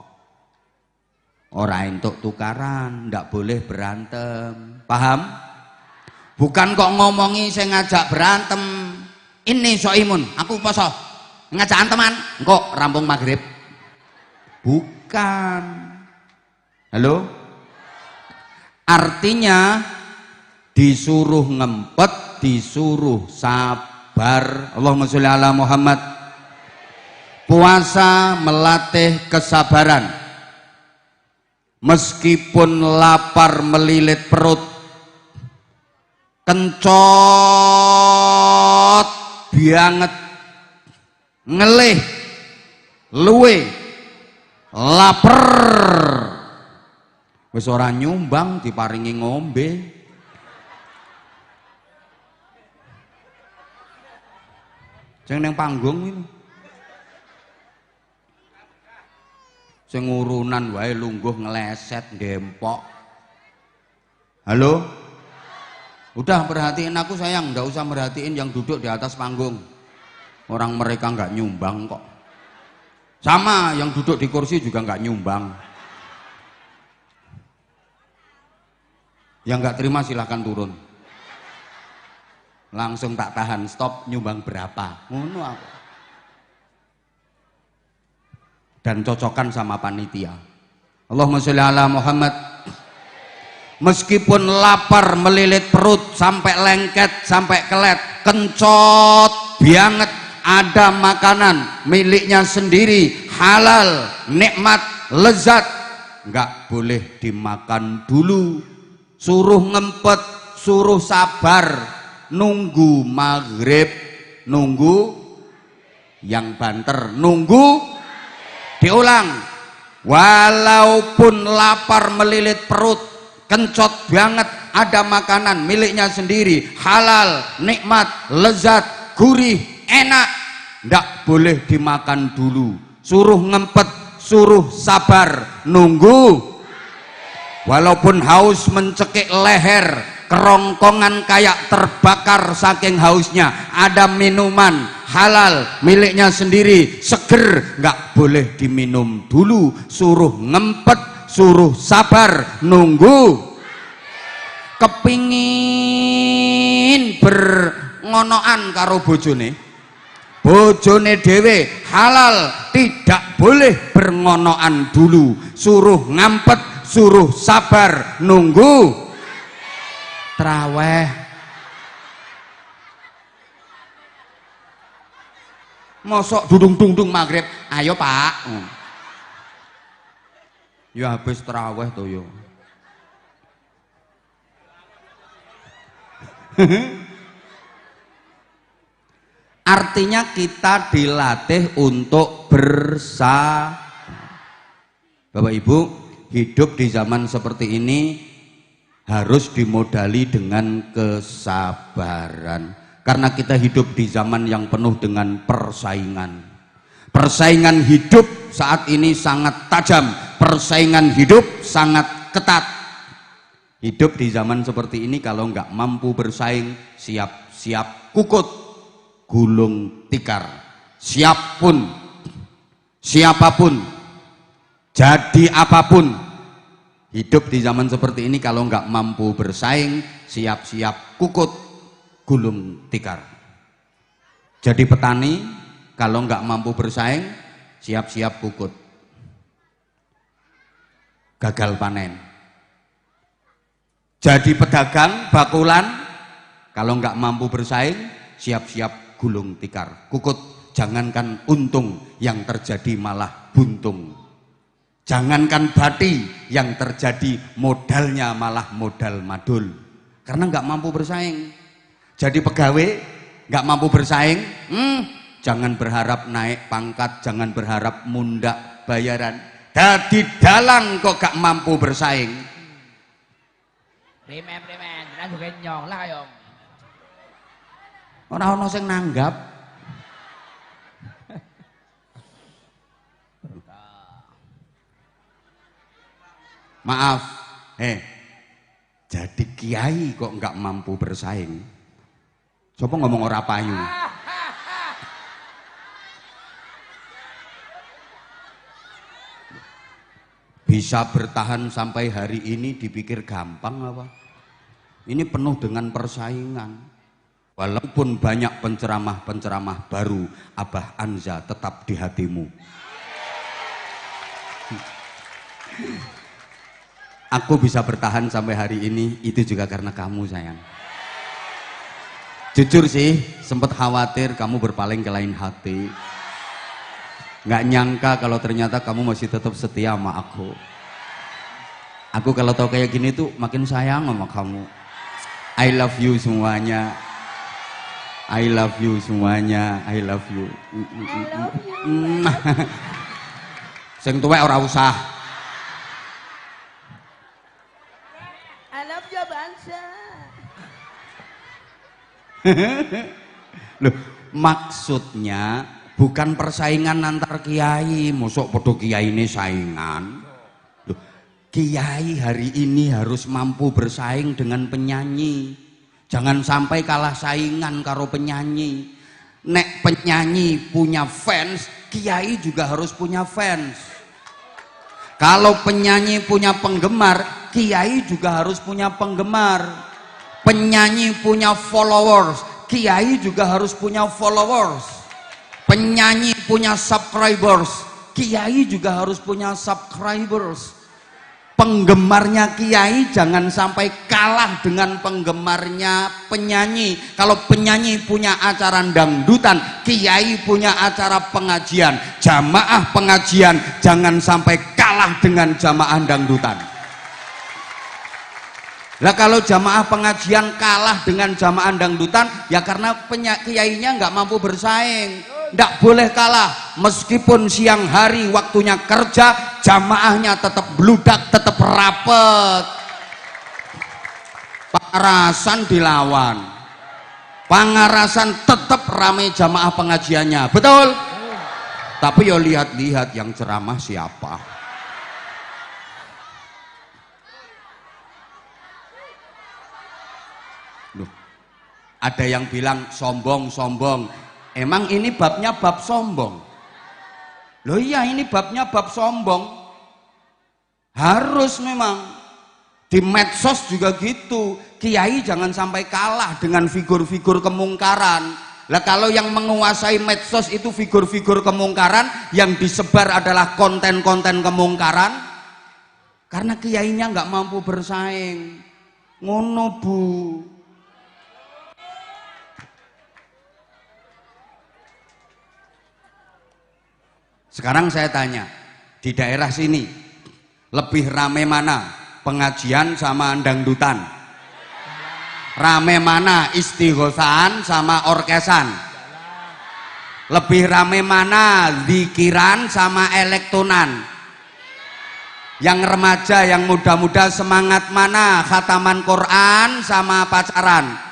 Ora entuk tukaran, ndak boleh berantem. Paham? Bukan kok ngomongi sing ngajak berantem. Ini soimun, aku poso. Ngajak anteman, engko rampung maghrib. Bukan. Halo? Artinya disuruh ngempet, disuruh sabar. Allahumma sholli ala Muhammad. Puasa melatih kesabaran. Meskipun lapar melilit perut, kencot banget, ngelih, luwe, lapar, wis ora nyumbang diparingi ngombe. Sing ning panggung iki sing urunan wae lungguh ngeleset gempok. Halo? Udah perhatiin aku sayang, nggak usah merhatiin yang duduk di atas panggung. Orang mereka nggak nyumbang kok. Sama yang duduk di kursi juga nggak nyumbang. Yang nggak terima silahkan turun. Langsung tak tahan, stop, nyumbang berapa? Ngono aku. Dan cocokkan sama panitia. Allahumma sholli ala Muhammad. Meskipun lapar melilit perut sampai lengket, sampai kelet, kencot banget, ada makanan miliknya sendiri, halal, nikmat, lezat, nggak boleh dimakan dulu. Suruh ngempet, suruh sabar, nunggu maghrib, nunggu yang banter, nunggu diulang. Walaupun lapar melilit perut, kencot banget, ada makanan miliknya sendiri, halal, nikmat, lezat, gurih, enak, ndak boleh dimakan dulu. Suruh ngempet, suruh sabar, nunggu. Walaupun haus mencekik leher, kerongkongan kayak terbakar saking hausnya, ada minuman halal miliknya sendiri, seger, nggak boleh diminum dulu. Suruh ngempet, suruh sabar, nunggu. Kepingin berngonoan karo bojone, bojone dhewe halal tidak boleh berngonoan dulu, suruh ngampet, suruh sabar nunggu traweh. Mosok dudung-dungdung maghrib, ayo Pak. Ya habis traweh to yo. Artinya kita dilatih untuk bersabar. Bapak Ibu, hidup di zaman seperti ini harus dimodali dengan kesabaran. Karena kita hidup di zaman yang penuh dengan persaingan. Persaingan hidup saat ini sangat tajam, persaingan hidup sangat ketat. Hidup di zaman seperti ini kalau nggak mampu bersaing, siap-siap kukut, gulung tikar. Siapapun, jadi apapun, hidup di zaman seperti ini kalau nggak mampu bersaing, siap-siap kukut, gulung tikar. Jadi petani kalau nggak mampu bersaing, siap-siap kukut, gagal panen. Jadi pedagang bakulan kalau nggak mampu bersaing, siap-siap gulung tikar, kukut. Jangankan untung, yang terjadi malah buntung. Jangankan bati, yang terjadi modalnya malah modal madul, karena nggak mampu bersaing. Jadi pegawai nggak mampu bersaing, jangan berharap naik pangkat, jangan berharap mundak bayaran. Dadi dalang kok gak mampu bersaing. Primen, jangan juga nyong lah kayong. Orang-orang sing nanggap. Maaf, jadi kiai kok nggak mampu bersaing. Coba ngomong ora payu. Bisa bertahan sampai hari ini dipikir gampang apa? Ini penuh dengan persaingan. Walaupun banyak penceramah-penceramah baru, Abah Anza tetap di hatimu. Aku bisa bertahan sampai hari ini, itu juga karena kamu sayang. Jujur sih, sempat khawatir kamu berpaling ke lain hati. Nggak nyangka kalau ternyata kamu masih tetap setia sama aku. Aku kalau tahu kayak gini tuh makin sayang sama kamu. I love you semuanya. I love you semuanya. I love you. Sing tuwek ora usah. I love you Bansa. Loh, maksudnya bukan persaingan antar kiai, mosok podo kiai ini saingan. Loh, kiai hari ini harus mampu bersaing dengan penyanyi. Jangan sampai kalah saingan karo penyanyi. Nek penyanyi punya fans, kiai juga harus punya fans. Kalau penyanyi punya penggemar, kiai juga harus punya penggemar. Penyanyi punya followers, kiai juga harus punya followers. Penyanyi punya subscribers, kiai juga harus punya subscribers. Penggemarnya kiai jangan sampai kalah dengan penggemarnya penyanyi. Kalau penyanyi punya acara dangdutan, kiai punya acara pengajian. Jamaah pengajian jangan sampai kalah dengan jamaah dangdutan. Lah kalau jamaah pengajian kalah dengan jamaah dangdutan, ya karena kiainya nggak mampu bersaing. Nggak boleh kalah, meskipun siang hari waktunya kerja, jamaahnya tetap bludak, tetap rapet. Pangarasan dilawan, Pangarasan tetap ramai jamaah pengajiannya, betul? Tapi yo lihat-lihat yang ceramah siapa. Loh, ada yang bilang sombong-sombong. Emang ini babnya bab sombong? Loh iya, ini babnya bab sombong. Harus memang. Di medsos juga gitu. Kiai jangan sampai kalah dengan figur-figur kemungkaran. Lah kalau yang menguasai medsos itu figur-figur kemungkaran, yang disebar adalah konten-konten kemungkaran, karena kiainya nggak mampu bersaing. Ngono Bu. Sekarang saya tanya, di daerah sini lebih rame mana pengajian sama dangdutan? Rame mana istighosahan sama orkesan? Lebih rame mana zikiran sama elektonan? Yang remaja, yang muda-muda semangat mana khataman Quran sama pacaran?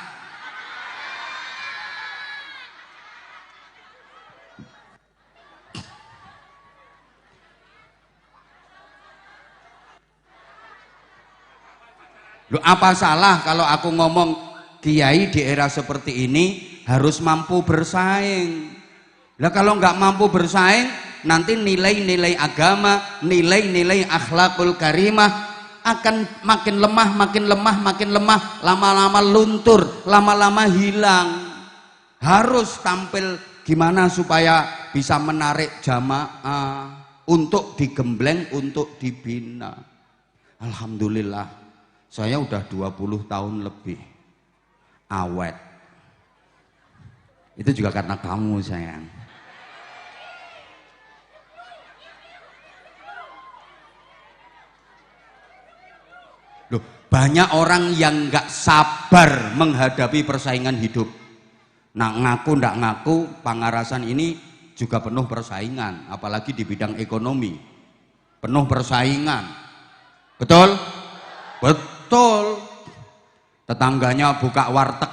Loh, apa salah kalau aku ngomong kiai di era seperti ini harus mampu bersaing? Lah kalau nggak mampu bersaing, nanti nilai-nilai agama, nilai-nilai akhlakul karimah akan makin lemah, makin lemah, makin lemah, lama-lama luntur, lama-lama hilang. Harus tampil gimana supaya bisa menarik jamaah untuk digembleng, untuk dibina. Alhamdulillah. Saya udah 20 tahun lebih awet. Itu juga karena kamu sayang. Loh, banyak orang yang nggak sabar menghadapi persaingan hidup. Nah, ngaku ndak ngaku Pangarasan ini juga penuh persaingan, apalagi di bidang ekonomi. Penuh persaingan. Betul? Betul. Tetangganya buka warteg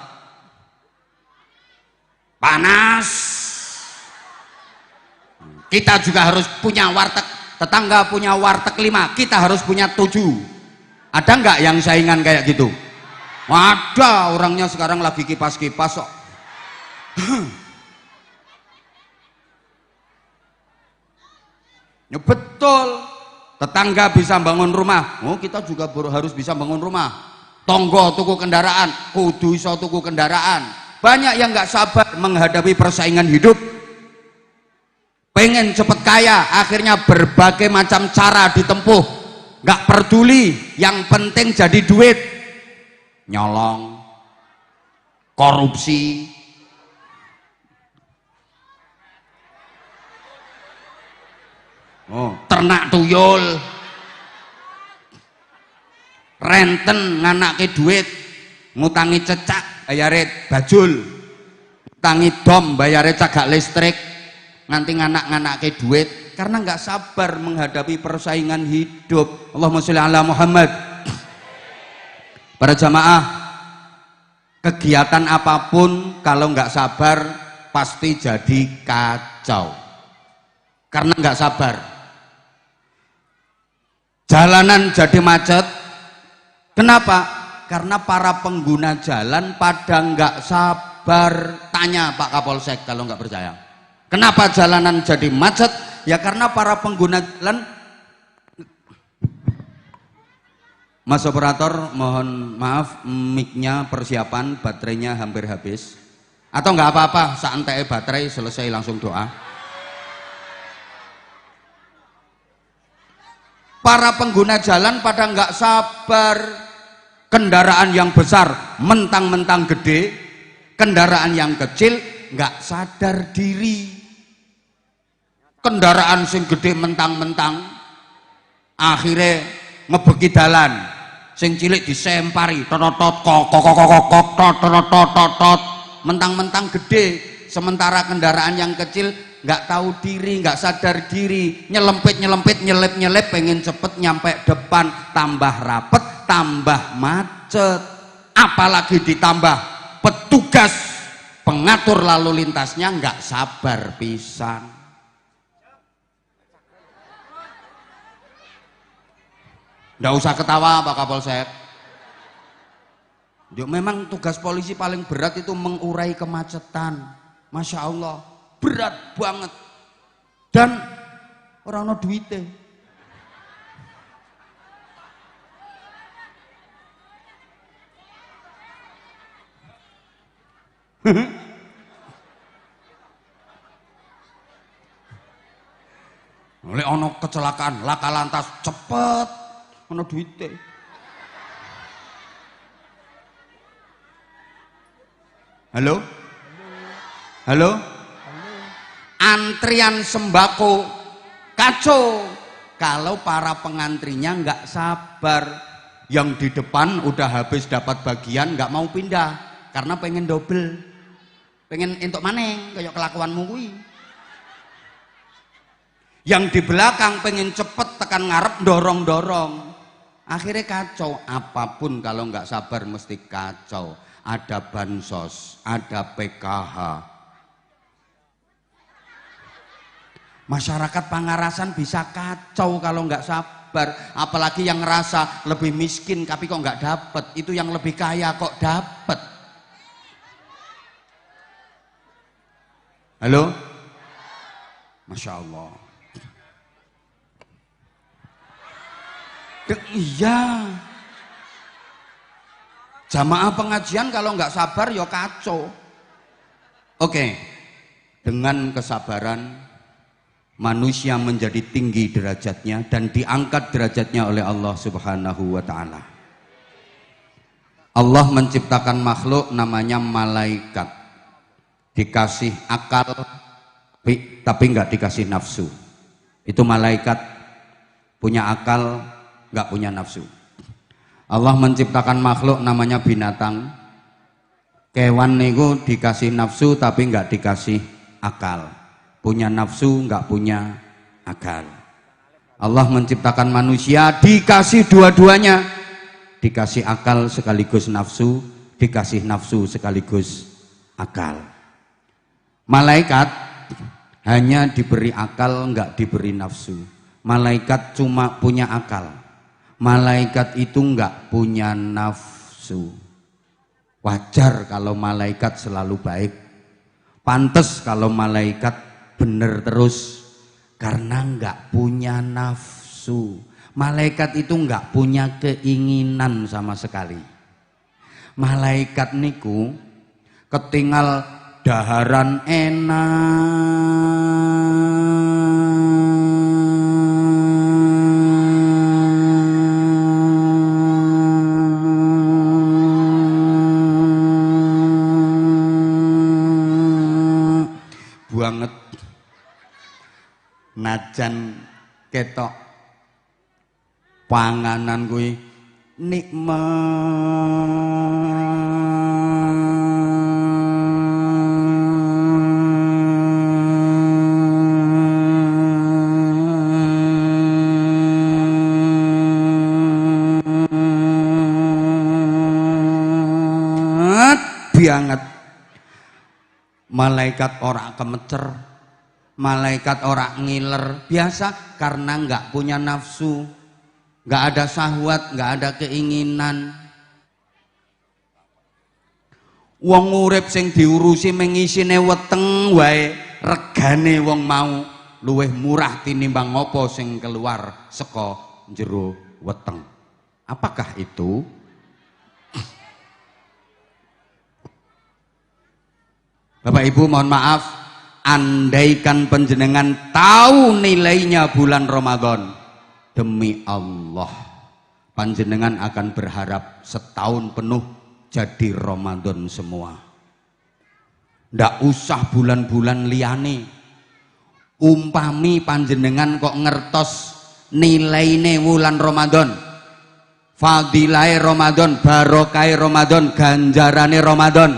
panas, kita juga harus punya warteg. Tetangga punya warteg 5, kita harus punya 7. Ada nggak yang saingan kayak gitu? Ada, orangnya sekarang lagi kipas-kipas kok. Ya betul. Tetangga bisa bangun rumah, oh kita juga harus bisa bangun rumah. Tonggo tuku kendaraan, kudu iso tuku kendaraan. Banyak yang nggak sabar menghadapi persaingan hidup. Pengen cepet kaya, akhirnya berbagai macam cara ditempuh. Nggak peduli, yang penting jadi duit. Nyolong, korupsi, ternak tuyul, renten nganake duit, ngutangi cecak bayare bajul, ngutangi dom bayare cagak listrik, nganti nganak-nganake duit karena nggak sabar menghadapi persaingan hidup. Allahumma sholli ala Muhammad. Para jamaah, kegiatan apapun kalau nggak sabar pasti jadi kacau karena nggak sabar. Jalanan jadi macet. Kenapa? Karena para pengguna jalan pada nggak sabar. Tanya Pak Kapolsek kalau nggak percaya. Kenapa jalanan jadi macet? Ya karena para pengguna jalan. Mas operator, mohon maaf, mic-nya persiapan, baterainya hampir habis. Atau nggak apa-apa, santai baterai selesai langsung doa. Para pengguna jalan pada nggak sabar. Kendaraan yang besar mentang-mentang gede, kendaraan yang kecil nggak sadar diri. Kendaraan sing gede mentang-mentang akhirnya ngebeki dalan, sing cilik disempari totot totot, mentang-mentang gede, sementara kendaraan yang kecil nggak tahu diri, nggak sadar diri, nyelempit, nyelip, pengen cepet nyampe depan, tambah rapet, tambah macet. Apalagi ditambah petugas pengatur lalu lintasnya nggak sabar pisan. Nggak usah ketawa Pak Kapolsek. Memang tugas polisi paling berat itu mengurai kemacetan. Masya Allah, berat banget. Dan orang no duite. Oleh ono kecelakaan laka lantas cepet ono duite. Halo? Halo? Antrian sembako kacau kalau para pengantrinya nggak sabar. Yang di depan udah habis dapat bagian nggak mau pindah karena pengen double, pengen entuk maneng kayak kelakuanmu kuwi. Yang di belakang pengen cepet tekan ngarep dorong-dorong, akhirnya kacau. Apapun kalau nggak sabar mesti kacau. Ada bansos, ada PKH. Masyarakat Pangarasan bisa kacau kalau nggak sabar. Apalagi yang ngerasa lebih miskin tapi kok nggak dapet. Itu yang lebih kaya kok dapet. Halo? Masya Allah. Iya. Jamaah pengajian kalau nggak sabar ya kacau. Oke. Dengan kesabaran manusia menjadi tinggi derajatnya dan diangkat derajatnya oleh Allah Subhanahu wa taala. Allah menciptakan makhluk namanya malaikat. Dikasih akal tapi nggak dikasih nafsu. Itu malaikat punya akal, nggak punya nafsu. Allah menciptakan makhluk namanya binatang. Kewan niku dikasih nafsu tapi nggak dikasih akal. Punya nafsu nggak punya akal. Allah menciptakan manusia dikasih dua-duanya. Dikasih akal sekaligus nafsu, dikasih nafsu sekaligus akal. Malaikat hanya diberi akal nggak diberi nafsu. Malaikat cuma punya akal. Malaikat itu enggak punya nafsu. Wajar kalau malaikat selalu baik. Pantes kalau malaikat bener terus karena enggak punya nafsu. Malaikat itu enggak punya keinginan sama sekali. Malaikat niku ketinggal daharan enak. Banget najan ketok panganan kuwi nikmat banget. Malaikat ora kemecer, malaikat ora ngiler, biasa karena nggak punya nafsu, nggak ada syahwat, nggak ada keinginan. Wong urip sing diurusi mengisine weteng wae, regane wong mau luwih murah tinimbang apa sing keluar saka jero weteng. Apakah itu? Bapak Ibu mohon maaf, andaikan panjenengan tahu nilainya bulan Ramadan, demi Allah panjenengan akan berharap setahun penuh jadi Ramadan semua. Ndak usah bulan-bulan liyane. Umpami panjenengan kok ngertos nilaine bulan Ramadan, fadilahe Ramadan, barokahe Ramadan, ganjarane Ramadan,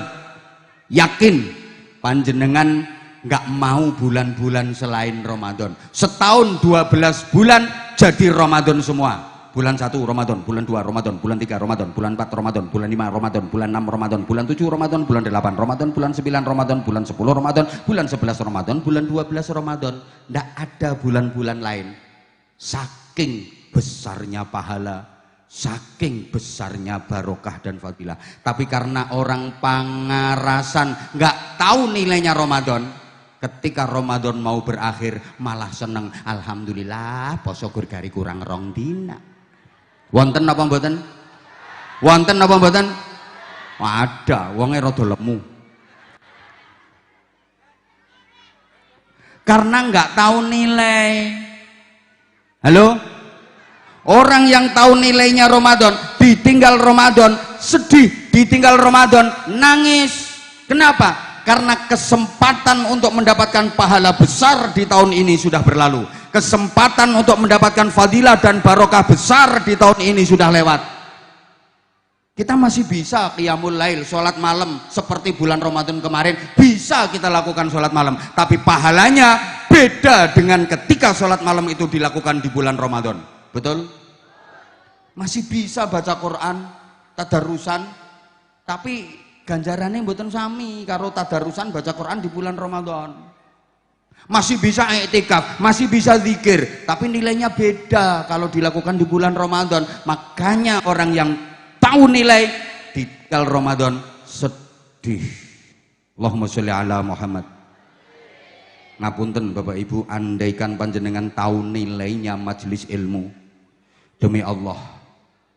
yakin panjenengan nggak mau bulan-bulan selain Ramadan. Setahun 12 bulan jadi Ramadan semua. Bulan 1 Ramadan, bulan 2 Ramadan, bulan 3 Ramadan, bulan 4 Ramadan, bulan 5 Ramadan, bulan 6 Ramadan, bulan 7 Ramadan, bulan 8 Ramadan, bulan 9 Ramadan, bulan 10 Ramadan, bulan 11 Ramadan, bulan 12 Ramadan. Nggak ada bulan-bulan lain. Saking besarnya pahala, saking besarnya barokah dan fadilah. Tapi karena orang Pangarasan nggak tahu nilainya Ramadan, ketika Ramadan mau berakhir malah seneng, alhamdulillah poso gurgari kurang rong dina. Wonten apa mboten? Wonten apa mboten? Ada, wonge rada lemu. Karena nggak tahu nilai. Halo? Orang yang tahu nilainya Ramadan, ditinggal Ramadan, sedih, ditinggal Ramadan, nangis. Kenapa? Karena kesempatan untuk mendapatkan pahala besar di tahun ini sudah berlalu. Kesempatan untuk mendapatkan fadilah dan barokah besar di tahun ini sudah lewat. Kita masih bisa qiyamul lail, sholat malam seperti bulan Ramadan kemarin, bisa kita lakukan sholat malam, tapi pahalanya beda dengan ketika sholat malam itu dilakukan di bulan Ramadan. Betul? Masih bisa baca Quran, tadarusan, tapi ganjarannya mboten sami karo tadarusan baca Quran di bulan Ramadan. Masih bisa i'tikaf, masih bisa zikir, tapi nilainya beda kalau dilakukan di bulan Ramadan. Makanya orang yang tahu nilai ditinggal Ramadan sedih. Allahumma sholli ala Muhammad. Ngapunten Bapak Ibu, andaikan panjenengan tahu nilainya majelis ilmu, demi Allah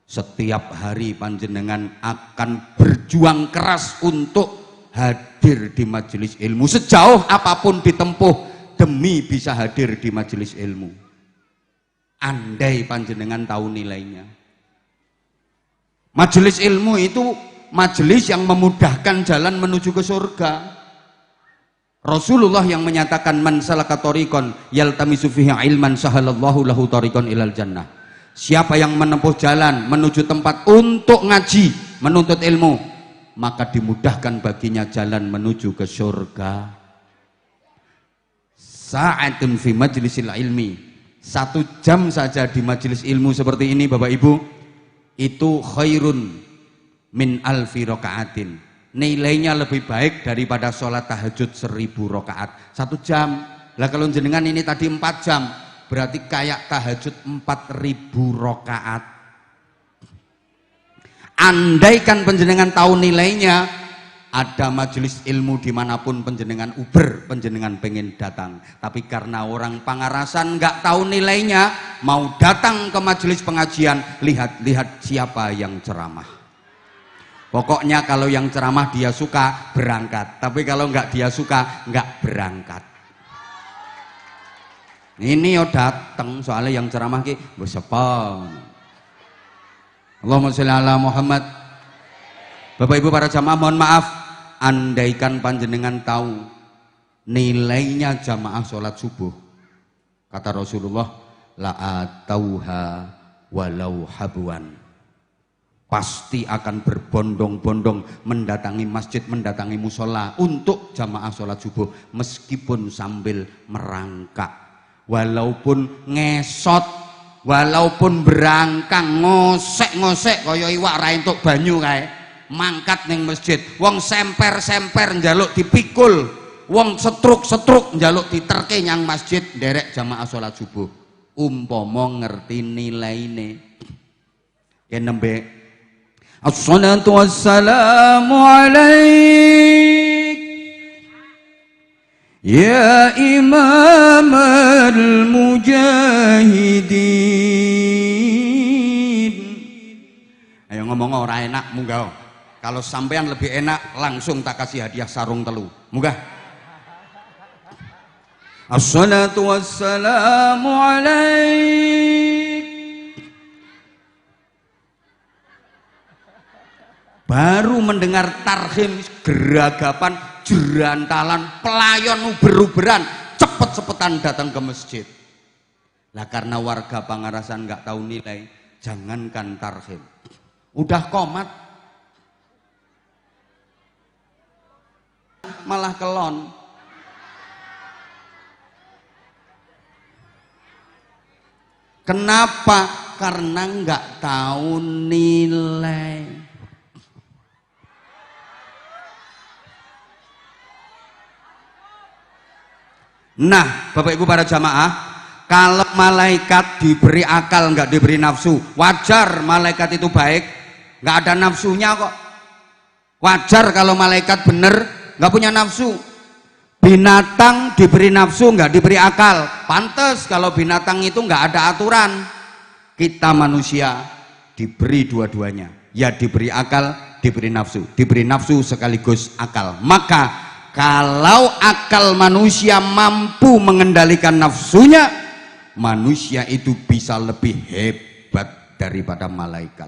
setiap hari panjenengan akan berjuang keras untuk hadir di majelis ilmu, sejauh apapun ditempuh demi bisa hadir di majelis ilmu. Andai panjenengan tahu nilainya. Majelis ilmu itu majelis yang memudahkan jalan menuju ke surga. Rasulullah yang menyatakan man salaka thariqan yaltamisu fihi ilman sahalallahu lahu thariqan ilal jannah. Siapa yang menempuh jalan menuju tempat untuk ngaji, menuntut ilmu, maka dimudahkan baginya jalan menuju ke surga. Sa'atun fi majlisil ilmi, 1 jam saja di majelis ilmu seperti ini Bapak Ibu, itu khairun min alfi rakaatin, nilainya lebih baik daripada sholat tahajud 1000 rakaat 1 jam. Lah kalau jenengan ini tadi 4 jam, berarti kayak tahajud 4000 rakaat. Andaikan penjenengan tahu nilainya, ada majelis ilmu dimanapun penjenengan uber, penjenengan pengen datang. Tapi karena orang pangarasan nggak tahu nilainya, mau datang ke majelis pengajian, lihat-lihat siapa yang ceramah. Pokoknya kalau yang ceramah dia suka, berangkat. Tapi kalau nggak dia suka, nggak berangkat. Ini yo datang, soalnya yang ceramah ki besepan. Allahumma sholli ala Muhammad. Bapak Ibu para jamaah, mohon maaf, andaikan panjenengan tahu nilainya jamaah sholat subuh, kata Rasulullah, la atauha walau habuan, pasti akan berbondong-bondong mendatangi masjid, mendatangi musola untuk jamaah sholat subuh, meskipun sambil merangkak, walaupun ngesot, walaupun berangkang, ngosek-ngosek kaya iwak ra entuk banyu kae, mangkat ning masjid. Wong semper-semper njaluk dipikul, wong setruk-setruk njaluk diterke nyang masjid nderek jamaah sholat subuh. Umpama ngerti nilaine, yen nembe assalatu wassalamu alaik ya imam al-mujahidin. Ayo ngomong ora enak, munggah. Kalau sampean lebih enak, langsung tak kasih hadiah sarung telu. Munggah. Assalatu wassalamu alaik. Baru mendengar tarhim, geragapan, jerantalan, pelayan uber-uberan, cepet-cepetan datang ke masjid. Lah karena warga Pangarasan nggak tahu nilai, jangankan tarhim, udah komat malah kelon. Kenapa? Karena nggak tahu nilai. Nah, Bapak Ibu para jamaah, kalau malaikat diberi akal nggak diberi nafsu, wajar malaikat itu baik, nggak ada nafsunya kok. Wajar kalau malaikat bener nggak punya nafsu. Binatang diberi nafsu nggak diberi akal, pantes kalau binatang itu nggak ada aturan. Kita manusia diberi dua-duanya, ya diberi akal, diberi nafsu sekaligus akal. Maka kalau akal manusia mampu mengendalikan nafsunya, manusia itu bisa lebih hebat daripada malaikat.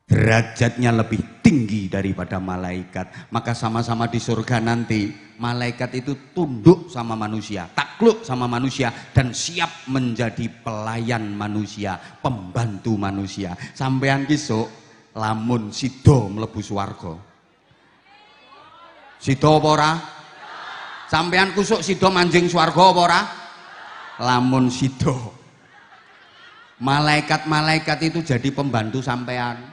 Derajatnya lebih tinggi daripada malaikat. Maka sama-sama di surga nanti, malaikat itu tunduk sama manusia, takluk sama manusia, dan siap menjadi pelayan manusia, pembantu manusia. Sampean kisuk lamun sido mlebu swarga. Sido apa ora? Sampean kusuk sido manjing swarga apa ora? Lamun sido. Malaikat-malaikat itu jadi pembantu sampean.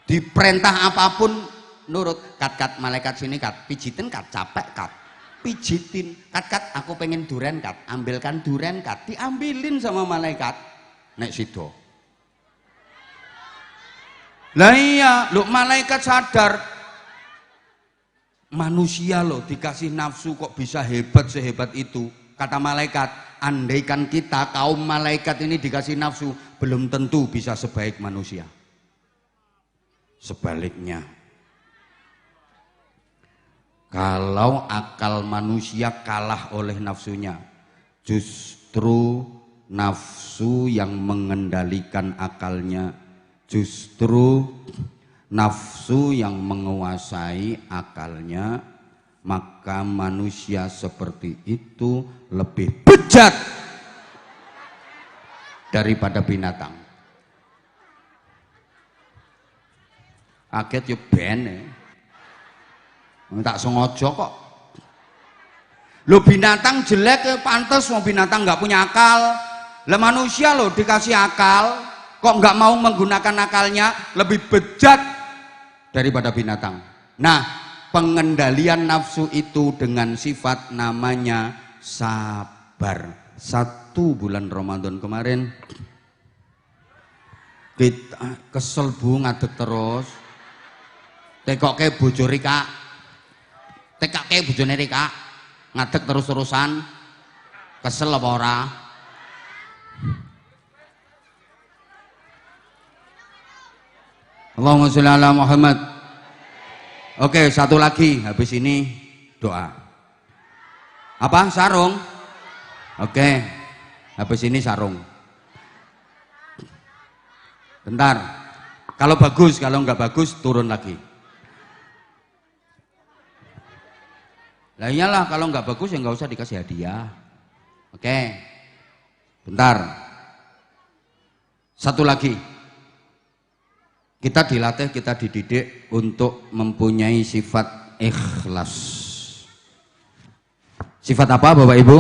Diperintah apapun nurut. Kat malaikat sini kat, pijitin kat, capek kat, pijitin kat, aku pengen duren kat, ambilkan duren kat, diambilin sama malaikat. Nek sido. Lah iya, lu malaikat sadar manusia loh dikasih nafsu kok bisa hebat sehebat itu. Kata malaikat, andaikan kita kaum malaikat ini dikasih nafsu, belum tentu bisa sebaik manusia. Sebaliknya, kalau akal manusia kalah oleh nafsunya, justru nafsu yang mengendalikan akalnya, justru nafsu yang menguasai akalnya, maka manusia seperti itu lebih bejat daripada binatang. Kaget yo ben. Tak sengaja kok. Lo binatang jelek pantes, wong binatang nggak punya akal. Lah manusia lo dikasih akal, kok nggak mau menggunakan akalnya, lebih bejat daripada binatang. Nah, pengendalian nafsu itu dengan sifat namanya sabar. 1 bulan Ramadan kemarin kita kesel bu, ngadeg terus. Tekoke bojo Rika, tekake bojone Rika, ngadeg terus-terusan, kesel apa ora? Allahumma sholli ala Muhammad. Oke, satu lagi, habis ini doa. Apa? Sarung? Oke, habis ini sarung. Bentar, kalau bagus, kalau nggak bagus turun lagi. Lah iyalah, kalau nggak bagus ya nggak usah dikasih hadiah. Oke, bentar. Satu lagi, kita dilatih, kita dididik untuk mempunyai sifat ikhlas. Sifat apa Bapak Ibu?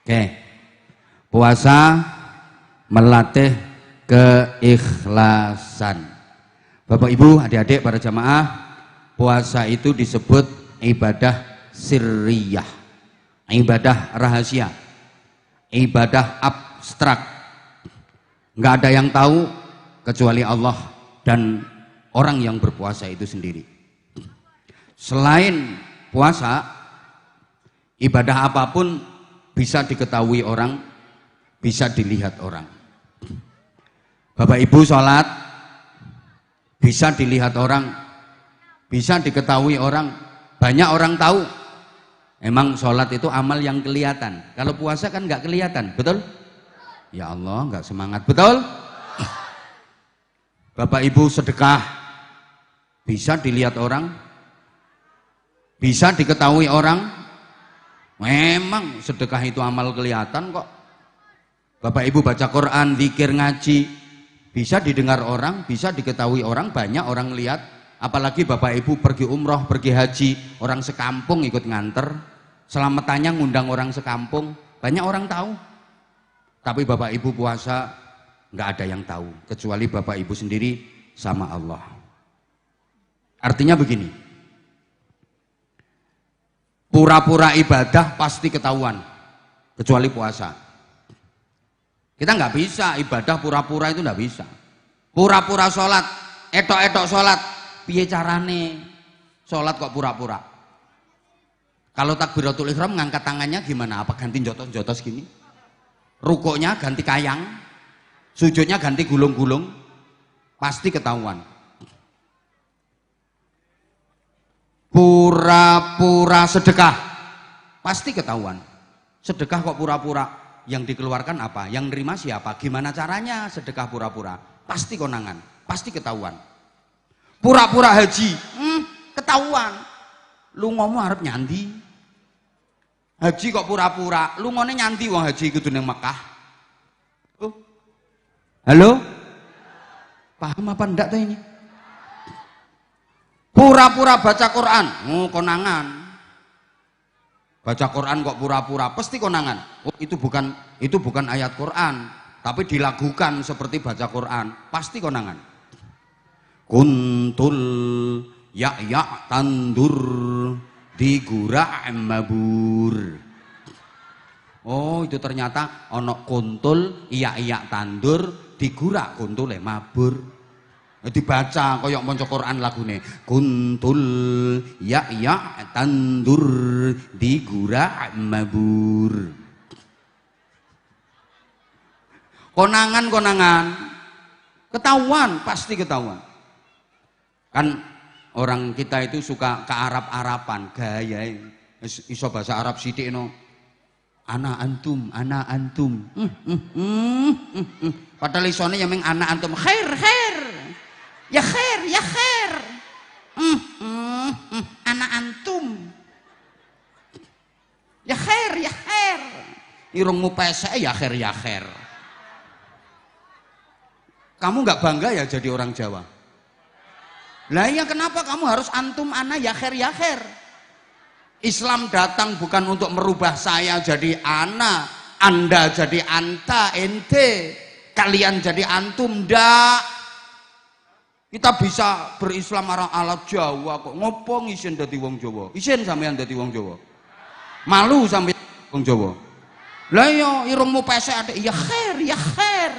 Oke, puasa melatih keikhlasan. Bapak Ibu, adik-adik, para jamaah, puasa itu disebut ibadah sirriyah, ibadah rahasia, ibadah abstrak. Nggak ada yang tahu kecuali Allah dan orang yang berpuasa itu sendiri. Selain puasa, ibadah apapun bisa diketahui orang, bisa dilihat orang. Bapak Ibu sholat bisa dilihat orang, bisa diketahui orang. Banyak orang tahu, emang sholat itu amal yang kelihatan. Kalau puasa kan nggak kelihatan, betul? Ya Allah, nggak semangat, betul? Bapak Ibu sedekah, bisa dilihat orang, bisa diketahui orang. Memang sedekah itu amal kelihatan kok. Bapak Ibu baca Quran, zikir, ngaji, bisa didengar orang, bisa diketahui orang, banyak orang lihat. Apalagi Bapak Ibu pergi umroh, pergi haji, orang sekampung ikut nganter, selamatannya ngundang orang sekampung, banyak orang tahu. Tapi Bapak Ibu puasa nggak ada yang tahu, kecuali Bapak Ibu sendiri sama Allah. Artinya begini, pura-pura ibadah pasti ketahuan, kecuali puasa. Kita nggak bisa ibadah pura-pura, itu nggak bisa. Pura-pura sholat, etok-etok sholat, piye carane sholat kok pura-pura? Kalau takbiratul ihram ngangkat tangannya gimana? Apa ganti jotos-jotos gini? Rukuknya ganti kayang, sujudnya ganti gulung-gulung, pasti ketahuan. Pura-pura sedekah pasti ketahuan. Sedekah kok pura-pura, yang dikeluarkan apa, yang nerima siapa, gimana caranya sedekah pura-pura, pasti konangan, pasti ketahuan. Pura-pura haji, ketahuan. Lu ngomong harap nyandi haji kok pura-pura, lu ngomongnya nyandi wong haji kudu nang Mekah. Halo, paham apa ndak tuh ini? Pura-pura baca Quran, konangan. Baca Quran kok pura-pura, pasti konangan. Itu bukan ayat Quran, tapi dilakukan seperti baca Quran, pasti konangan. Kuntul ya tandur digura mabur. Oh, itu ternyata ono kuntul iya tandur digura kuntule mabur. Dibaca koyok maca Quran lagune. Kuntul ya tandur digura mabur. Konangan ketahuan, pasti ketahuan. Kan orang kita itu suka ke Arab-Araban, gaya iso bahasa Arab sithik no. Ana antum. Padahal isone yang meng ana antum khair. Ya khair. Ana antum. Ya khair. Irungmu pesek ya khair. Kamu nggak bangga ya jadi orang Jawa? Lah iya, kenapa kamu harus antum ana ya khair? Islam datang bukan untuk merubah saya jadi ana, Anda jadi anta, ente, kalian jadi antum, ndak. Kita bisa berislam ala Jawa kok. Ngopo ngisen dadi wong Jawa? Isen sampean dadi wong Jawa? Malu sampean wong Jawa? Lah iya, irungmu pesek adek ya khair.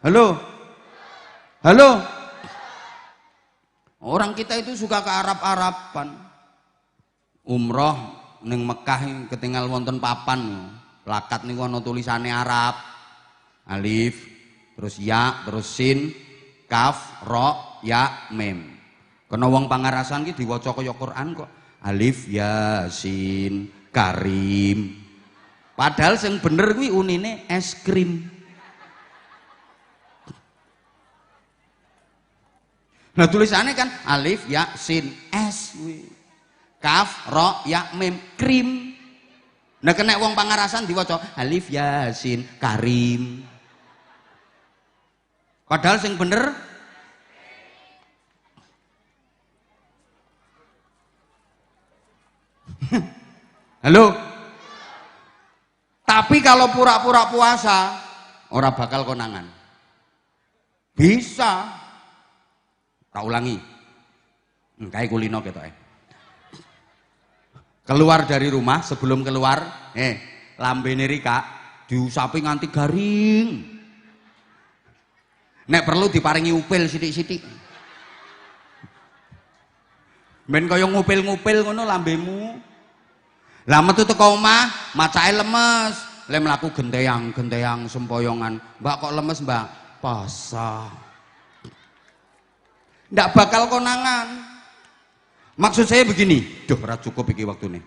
Halo. Orang kita itu suka ke Arab-Araban. Umroh ning Mekah ketinggal wonten papan. Plakat niku ana tulisane Arab. Alif, terus ya, terus sin, kaf, ro, ya, mim. Kena wong pangarasan ki diwaca kaya Quran kok. Alif, ya, sin, karim. Padahal sing bener kuwi unine es krim. Nah tulisannya kan alif ya sin es, kaf ro ya mim krim. Nah kena wong pangarasan diwaca alif ya sin karim. Padahal sing bener halo. Tapi kalau pura-pura puasa ora bakal konangan. Bisa. Tak ulangi, kayak kulino gitu keluar dari rumah, sebelum keluar lambene Rika diusapi nganti garing, nek perlu diparingi upil sithik-sithik ben kaya ngupil-ngupil ngono lambemu. Lah metu teko omah macae lemes, le mlaku genteyang sempoyongan. Mbak kok lemes, Mbak? Puasa. Ndak bakal konangan. Maksud saya begini, duh ora cukup iki waktune.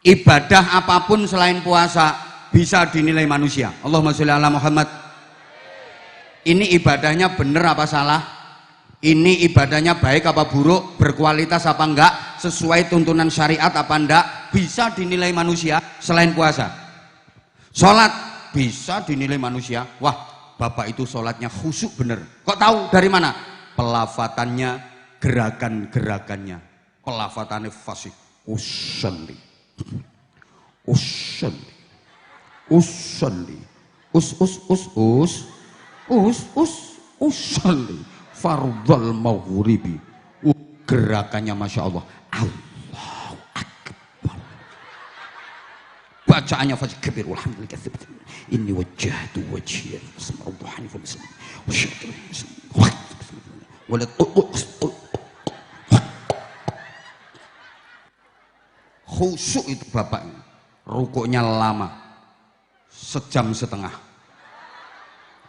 Ibadah apapun selain puasa bisa dinilai manusia. Allahumma sholli ala Muhammad. Ini ibadahnya bener apa salah? Ini ibadahnya baik apa buruk? Berkualitas apa enggak? Sesuai tuntunan syariat apa enggak? Bisa dinilai manusia selain puasa. Sholat bisa dinilai manusia. Wah, bapak itu sholatnya khusyuk bener. Kok tahu dari mana? Pelafatannya, gerakan-gerakannya. Pelafatannya fasih. Usalli. Usalli. Fardal maghribi. Gerakannya Masya Allah. Allahu Akbar. Bacaannya fasih kabir. Alhamdulillah. Inni wajjahtu wajhiya Allahu hanifan muslim wa syaitu khusyuk itu bapak. Rukuknya lama 1,5 jam.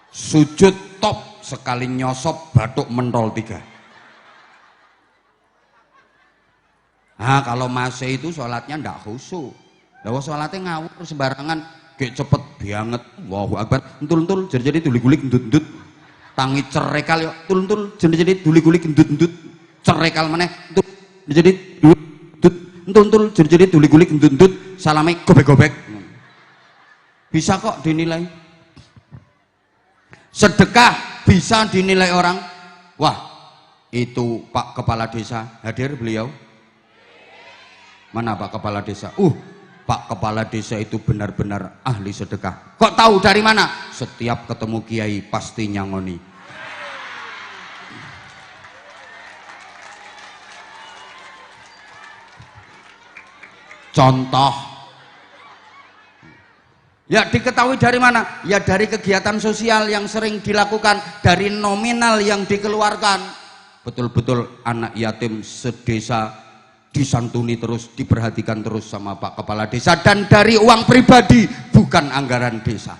Sujud top sekali nyosop batuk mentol 3. Nah kalau masih itu sholatnya ndak khusyuk. Lalu sholatnya ngawur sembarangan, kayak cepet banget. Allahu Akbar. Entul jadi duli-gulik endut-endut. Tangi cerekal yo entul jadi duli-gulik endut-endut. Cerekal maneh entul jadi entul jadi duli-gulik endut-endut. Salame gobek-gobek. Bisa kok dinilai. Sedekah bisa dinilai orang. Wah, itu Pak Kepala Desa hadir beliau. Mana Pak Kepala Desa? Pak Kepala Desa itu benar-benar ahli sedekah. Kok tahu dari mana? Setiap ketemu kiai pasti nyangoni. Contoh. Ya diketahui dari mana? Ya dari kegiatan sosial yang sering dilakukan, dari nominal yang dikeluarkan. Betul-betul anak yatim sedesa disantuni terus, diperhatikan terus sama Pak Kepala Desa, dan dari uang pribadi, bukan anggaran desa.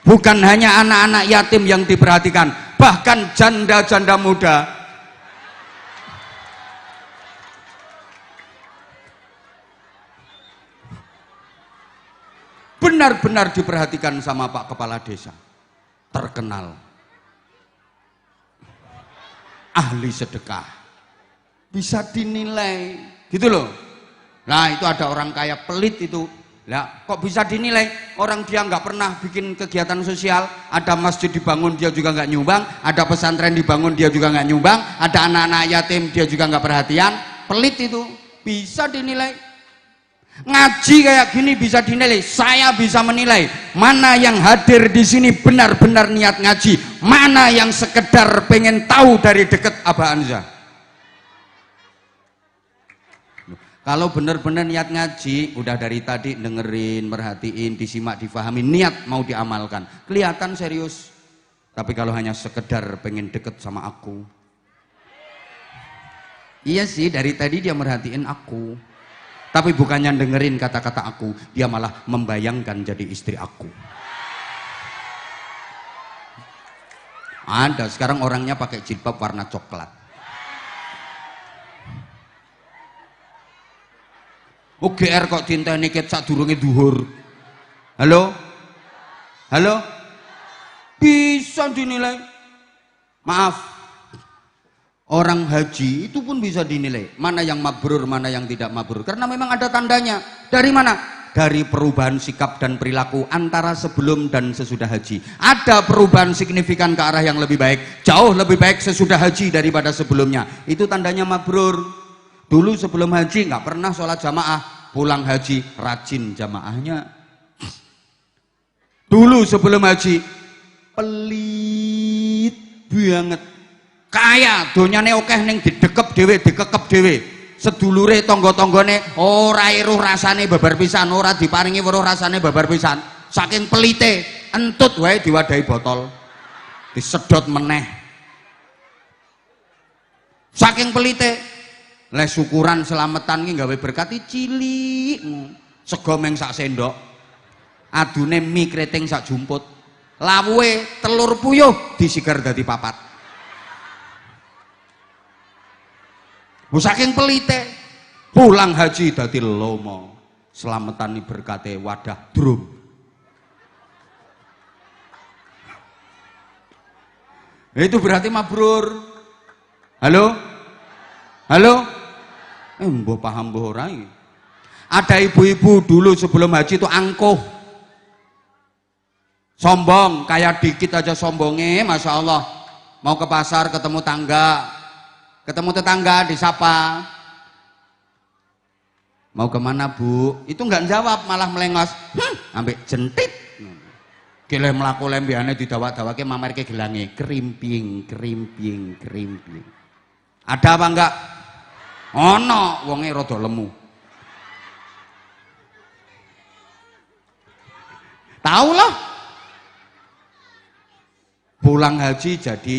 Bukan hanya anak-anak yatim yang diperhatikan, bahkan janda-janda muda. Benar-benar diperhatikan sama Pak Kepala Desa. Terkenal ahli sedekah, bisa dinilai gitu loh. Nah itu ada orang kaya pelit itu. Lah kok bisa dinilai? Orang dia nggak pernah bikin kegiatan sosial. Ada masjid dibangun dia juga nggak nyumbang, ada pesantren dibangun dia juga nggak nyumbang, ada anak-anak yatim dia juga nggak perhatian. Pelit itu bisa dinilai. Ngaji kayak gini bisa dinilai. Saya bisa menilai mana yang hadir di sini benar-benar niat ngaji, mana yang sekedar pengen tahu dari deket Abah Anza. Kalau benar-benar niat ngaji, udah dari tadi dengerin, merhatiin, disimak, difahami, niat mau diamalkan, kelihatan serius. Tapi kalau hanya sekedar pengen deket sama aku, iya sih dari tadi dia merhatiin aku, tapi bukannya dengerin kata-kata aku, dia malah membayangkan jadi istri aku. Ada sekarang orangnya pakai jilbab warna coklat. UGR kok dinteni ket sadurunge duhur. Halo? Halo? Bisa dinilai. Maaf. Orang haji itu pun bisa dinilai mana yang mabrur, mana yang tidak mabrur, karena memang ada tandanya. Dari mana? Dari perubahan sikap dan perilaku antara sebelum dan sesudah haji. Ada perubahan signifikan ke arah yang lebih baik, jauh lebih baik sesudah haji daripada sebelumnya. Itu tandanya mabrur. Dulu sebelum haji nggak pernah sholat jamaah, pulang haji rajin jamaahnya. Dulu sebelum haji pelit banget. Kaya donyane akeh ning didekep dhewe, sedulure tangga-tanggane ora eruh rasane babar pisan, ora diparingi weruh rasane babar pisan. Saking pelite, entut wae diwadahi botol, disedot meneh. Saking pelite, le syukuran selametan ki gawe berkati cilik, sego meng sak sendok, adune mie kreting sak jumput, lawuhe telur puyuh disigar dadi papat. Saking pelite, pulang haji dadi lomo, selametani berkate wadah drum. Itu berarti mabrur. Halo? Halo? Mbah paham mbah ora iki. Ada ibu-ibu dulu sebelum haji itu angkuh, sombong, kayak dikit aja sombongnya, masya Allah. Mau ke pasar ketemu tetangga disapa, mau kemana bu? Itu nggak jawab, malah melengos, ambek jentit. Gileh melaku lembiane didawak-dawake mamerke gelange, kerimping. Ada apa enggak? Ono, wonge rada lemu. Tahu lah. Pulang haji jadi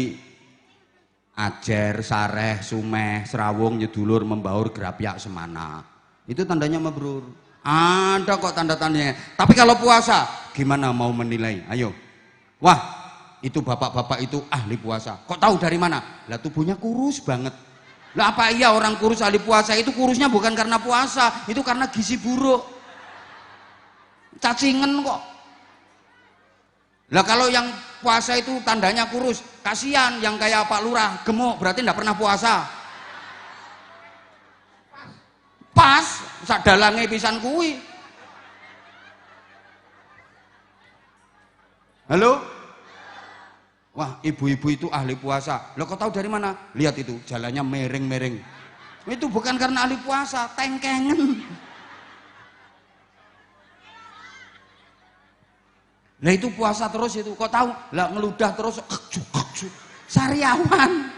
ajer, sareh, sumeh, serawung, nyedulur, membaur, gerapyak, semana. Itu tandanya mabrur. Ada kok tanda-tandanya. Tapi kalau puasa, gimana mau menilai? Ayo. Wah, itu bapak-bapak itu ahli puasa. Kok tahu dari mana? Lah tubuhnya kurus banget. Lah apa iya orang kurus ahli puasa? Itu kurusnya bukan karena puasa, itu karena gizi buruk. Cacingan kok. Lah kalau yang puasa itu tandanya kurus, kasihan yang kayak Pak Lurah gemuk, berarti enggak pernah puasa. Pas, sak dalange pisan kuwi. Halo? Wah, ibu-ibu itu ahli puasa. Lo kok tahu dari mana? Lihat itu, jalannya mereng-mereng. Itu bukan karena ahli puasa, tengkengen. Nah itu puasa terus itu, kok tahu? Lah ngeludah terus, sariawan.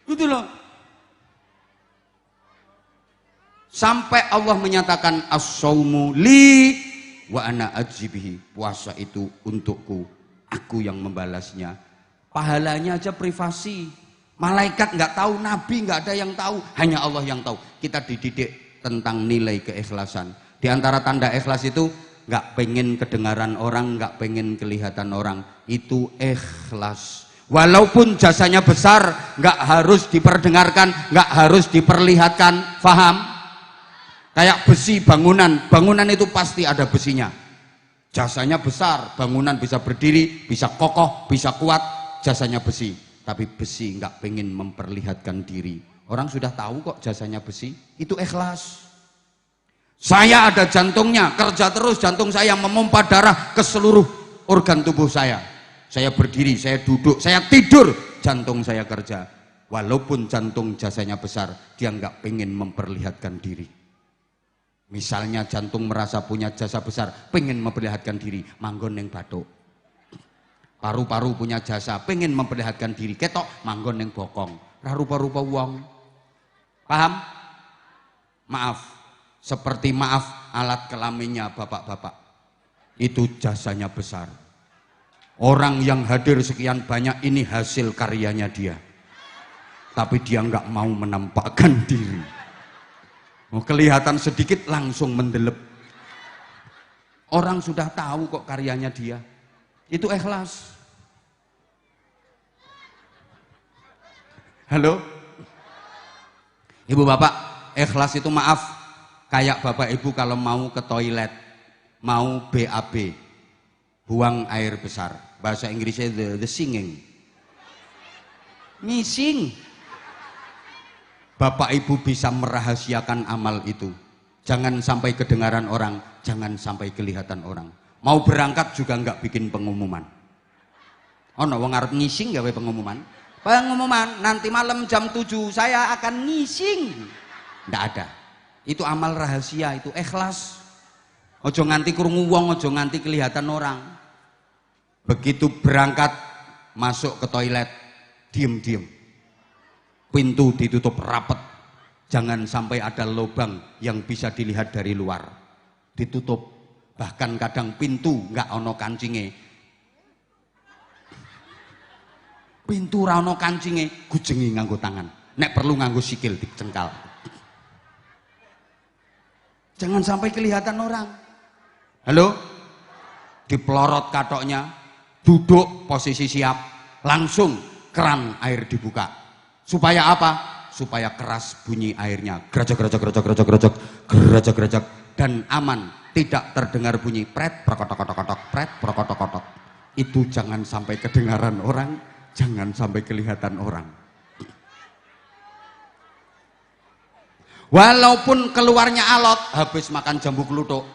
Itu loh. Sampai Allah menyatakan as-saumu li wa ana ajzibihi. Puasa itu untukku, aku yang membalasnya. Pahalanya aja privasi. Malaikat nggak tahu, nabi nggak ada yang tahu, hanya Allah yang tahu. Kita dididik tentang nilai keikhlasan. Di antara tanda ikhlas itu nggak pengen kedengaran orang, nggak pengen kelihatan orang. Itu ikhlas. Walaupun jasanya besar, nggak harus diperdengarkan, nggak harus diperlihatkan. Faham? Kayak besi bangunan, bangunan itu pasti ada besinya. Jasanya besar, bangunan bisa berdiri, bisa kokoh, bisa kuat, jasanya besi. Tapi besi nggak pengen memperlihatkan diri. Orang sudah tahu kok jasanya besi, itu ikhlas. Saya ada jantungnya, kerja terus jantung saya memompa darah ke seluruh organ tubuh saya. Saya berdiri, saya duduk, saya tidur, jantung saya kerja. Walaupun jantung jasanya besar, dia nggak pengen memperlihatkan diri. Misalnya jantung merasa punya jasa besar, pengen memperlihatkan diri, manggon neng batuk. Paru-paru punya jasa, pengen memperlihatkan diri, ketok manggon neng bokong. Rupa-rupa wong. Paham? Maaf, seperti maaf alat kelaminnya bapak-bapak. Itu jasanya besar. Orang yang hadir sekian banyak ini hasil karyanya dia. Tapi dia nggak mau menampakkan diri. Oh, kelihatan sedikit langsung mendelep. Orang sudah tahu kok karyanya dia. Itu ikhlas. Halo? Ibu bapak, ikhlas itu maaf. Kayak bapak ibu kalau mau ke toilet, mau BAB, buang air besar. Bahasa Inggrisnya the singing. Missing. Bapak ibu bisa merahasiakan amal itu. Jangan sampai kedengaran orang, jangan sampai kelihatan orang. Mau berangkat juga nggak bikin pengumuman. Oh no, wong arep ngising gawe pengumuman. Pengumuman nanti malam jam 7 saya akan ngising. Nggak ada. Itu amal rahasia, itu ikhlas. Ojo nganti krungu wong, ojo nganti kelihatan orang. Begitu berangkat masuk ke toilet, diem-diem. Pintu ditutup rapat, jangan sampai ada lubang yang bisa dilihat dari luar. Ditutup, bahkan kadang pintu nggak ono kancinge. Pintu ra ono kancinge, gujengi nganggo tangan. Nek perlu nganggo sikil dicengkal. Jangan sampai kelihatan orang. Halo? Dipelorot katoknya, duduk posisi siap, langsung keran air dibuka. Supaya apa? Supaya keras bunyi airnya, gerajak dan aman, tidak terdengar bunyi pret prokotok-kotok, pret prokotok-kotok. Itu jangan sampai kedengaran orang, jangan sampai kelihatan orang. Walaupun keluarnya alot, habis makan jambu kluthuk,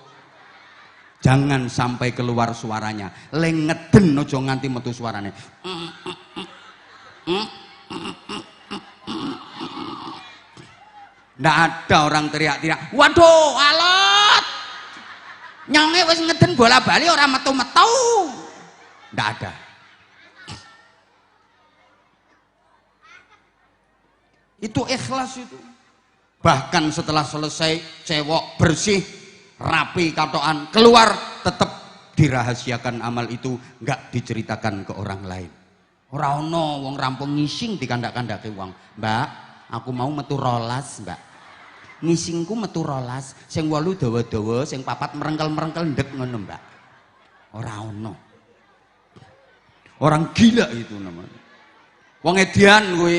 jangan sampai keluar suaranya. Lengeden ojo nganti metu suarane. Nggak ada orang teriak-teriak, waduh alot, nyonge wis ngeden bola bali orang metu-metu. Nggak ada. Itu ikhlas itu. Bahkan setelah selesai cewek bersih, rapi katoan, keluar tetap dirahasiakan amal itu, nggak diceritakan ke orang lain. Ora ono wong rampung ngising dikandak-kandake wong. Mbak, aku mau metu rolas, Mbak. ngisingku metu 12, sing 8 dawa-dawa, sing 4 merengkel-merengkel ndek ngono, Mbak. Ora ono. Orang gila itu namanya. Wong edian kowe.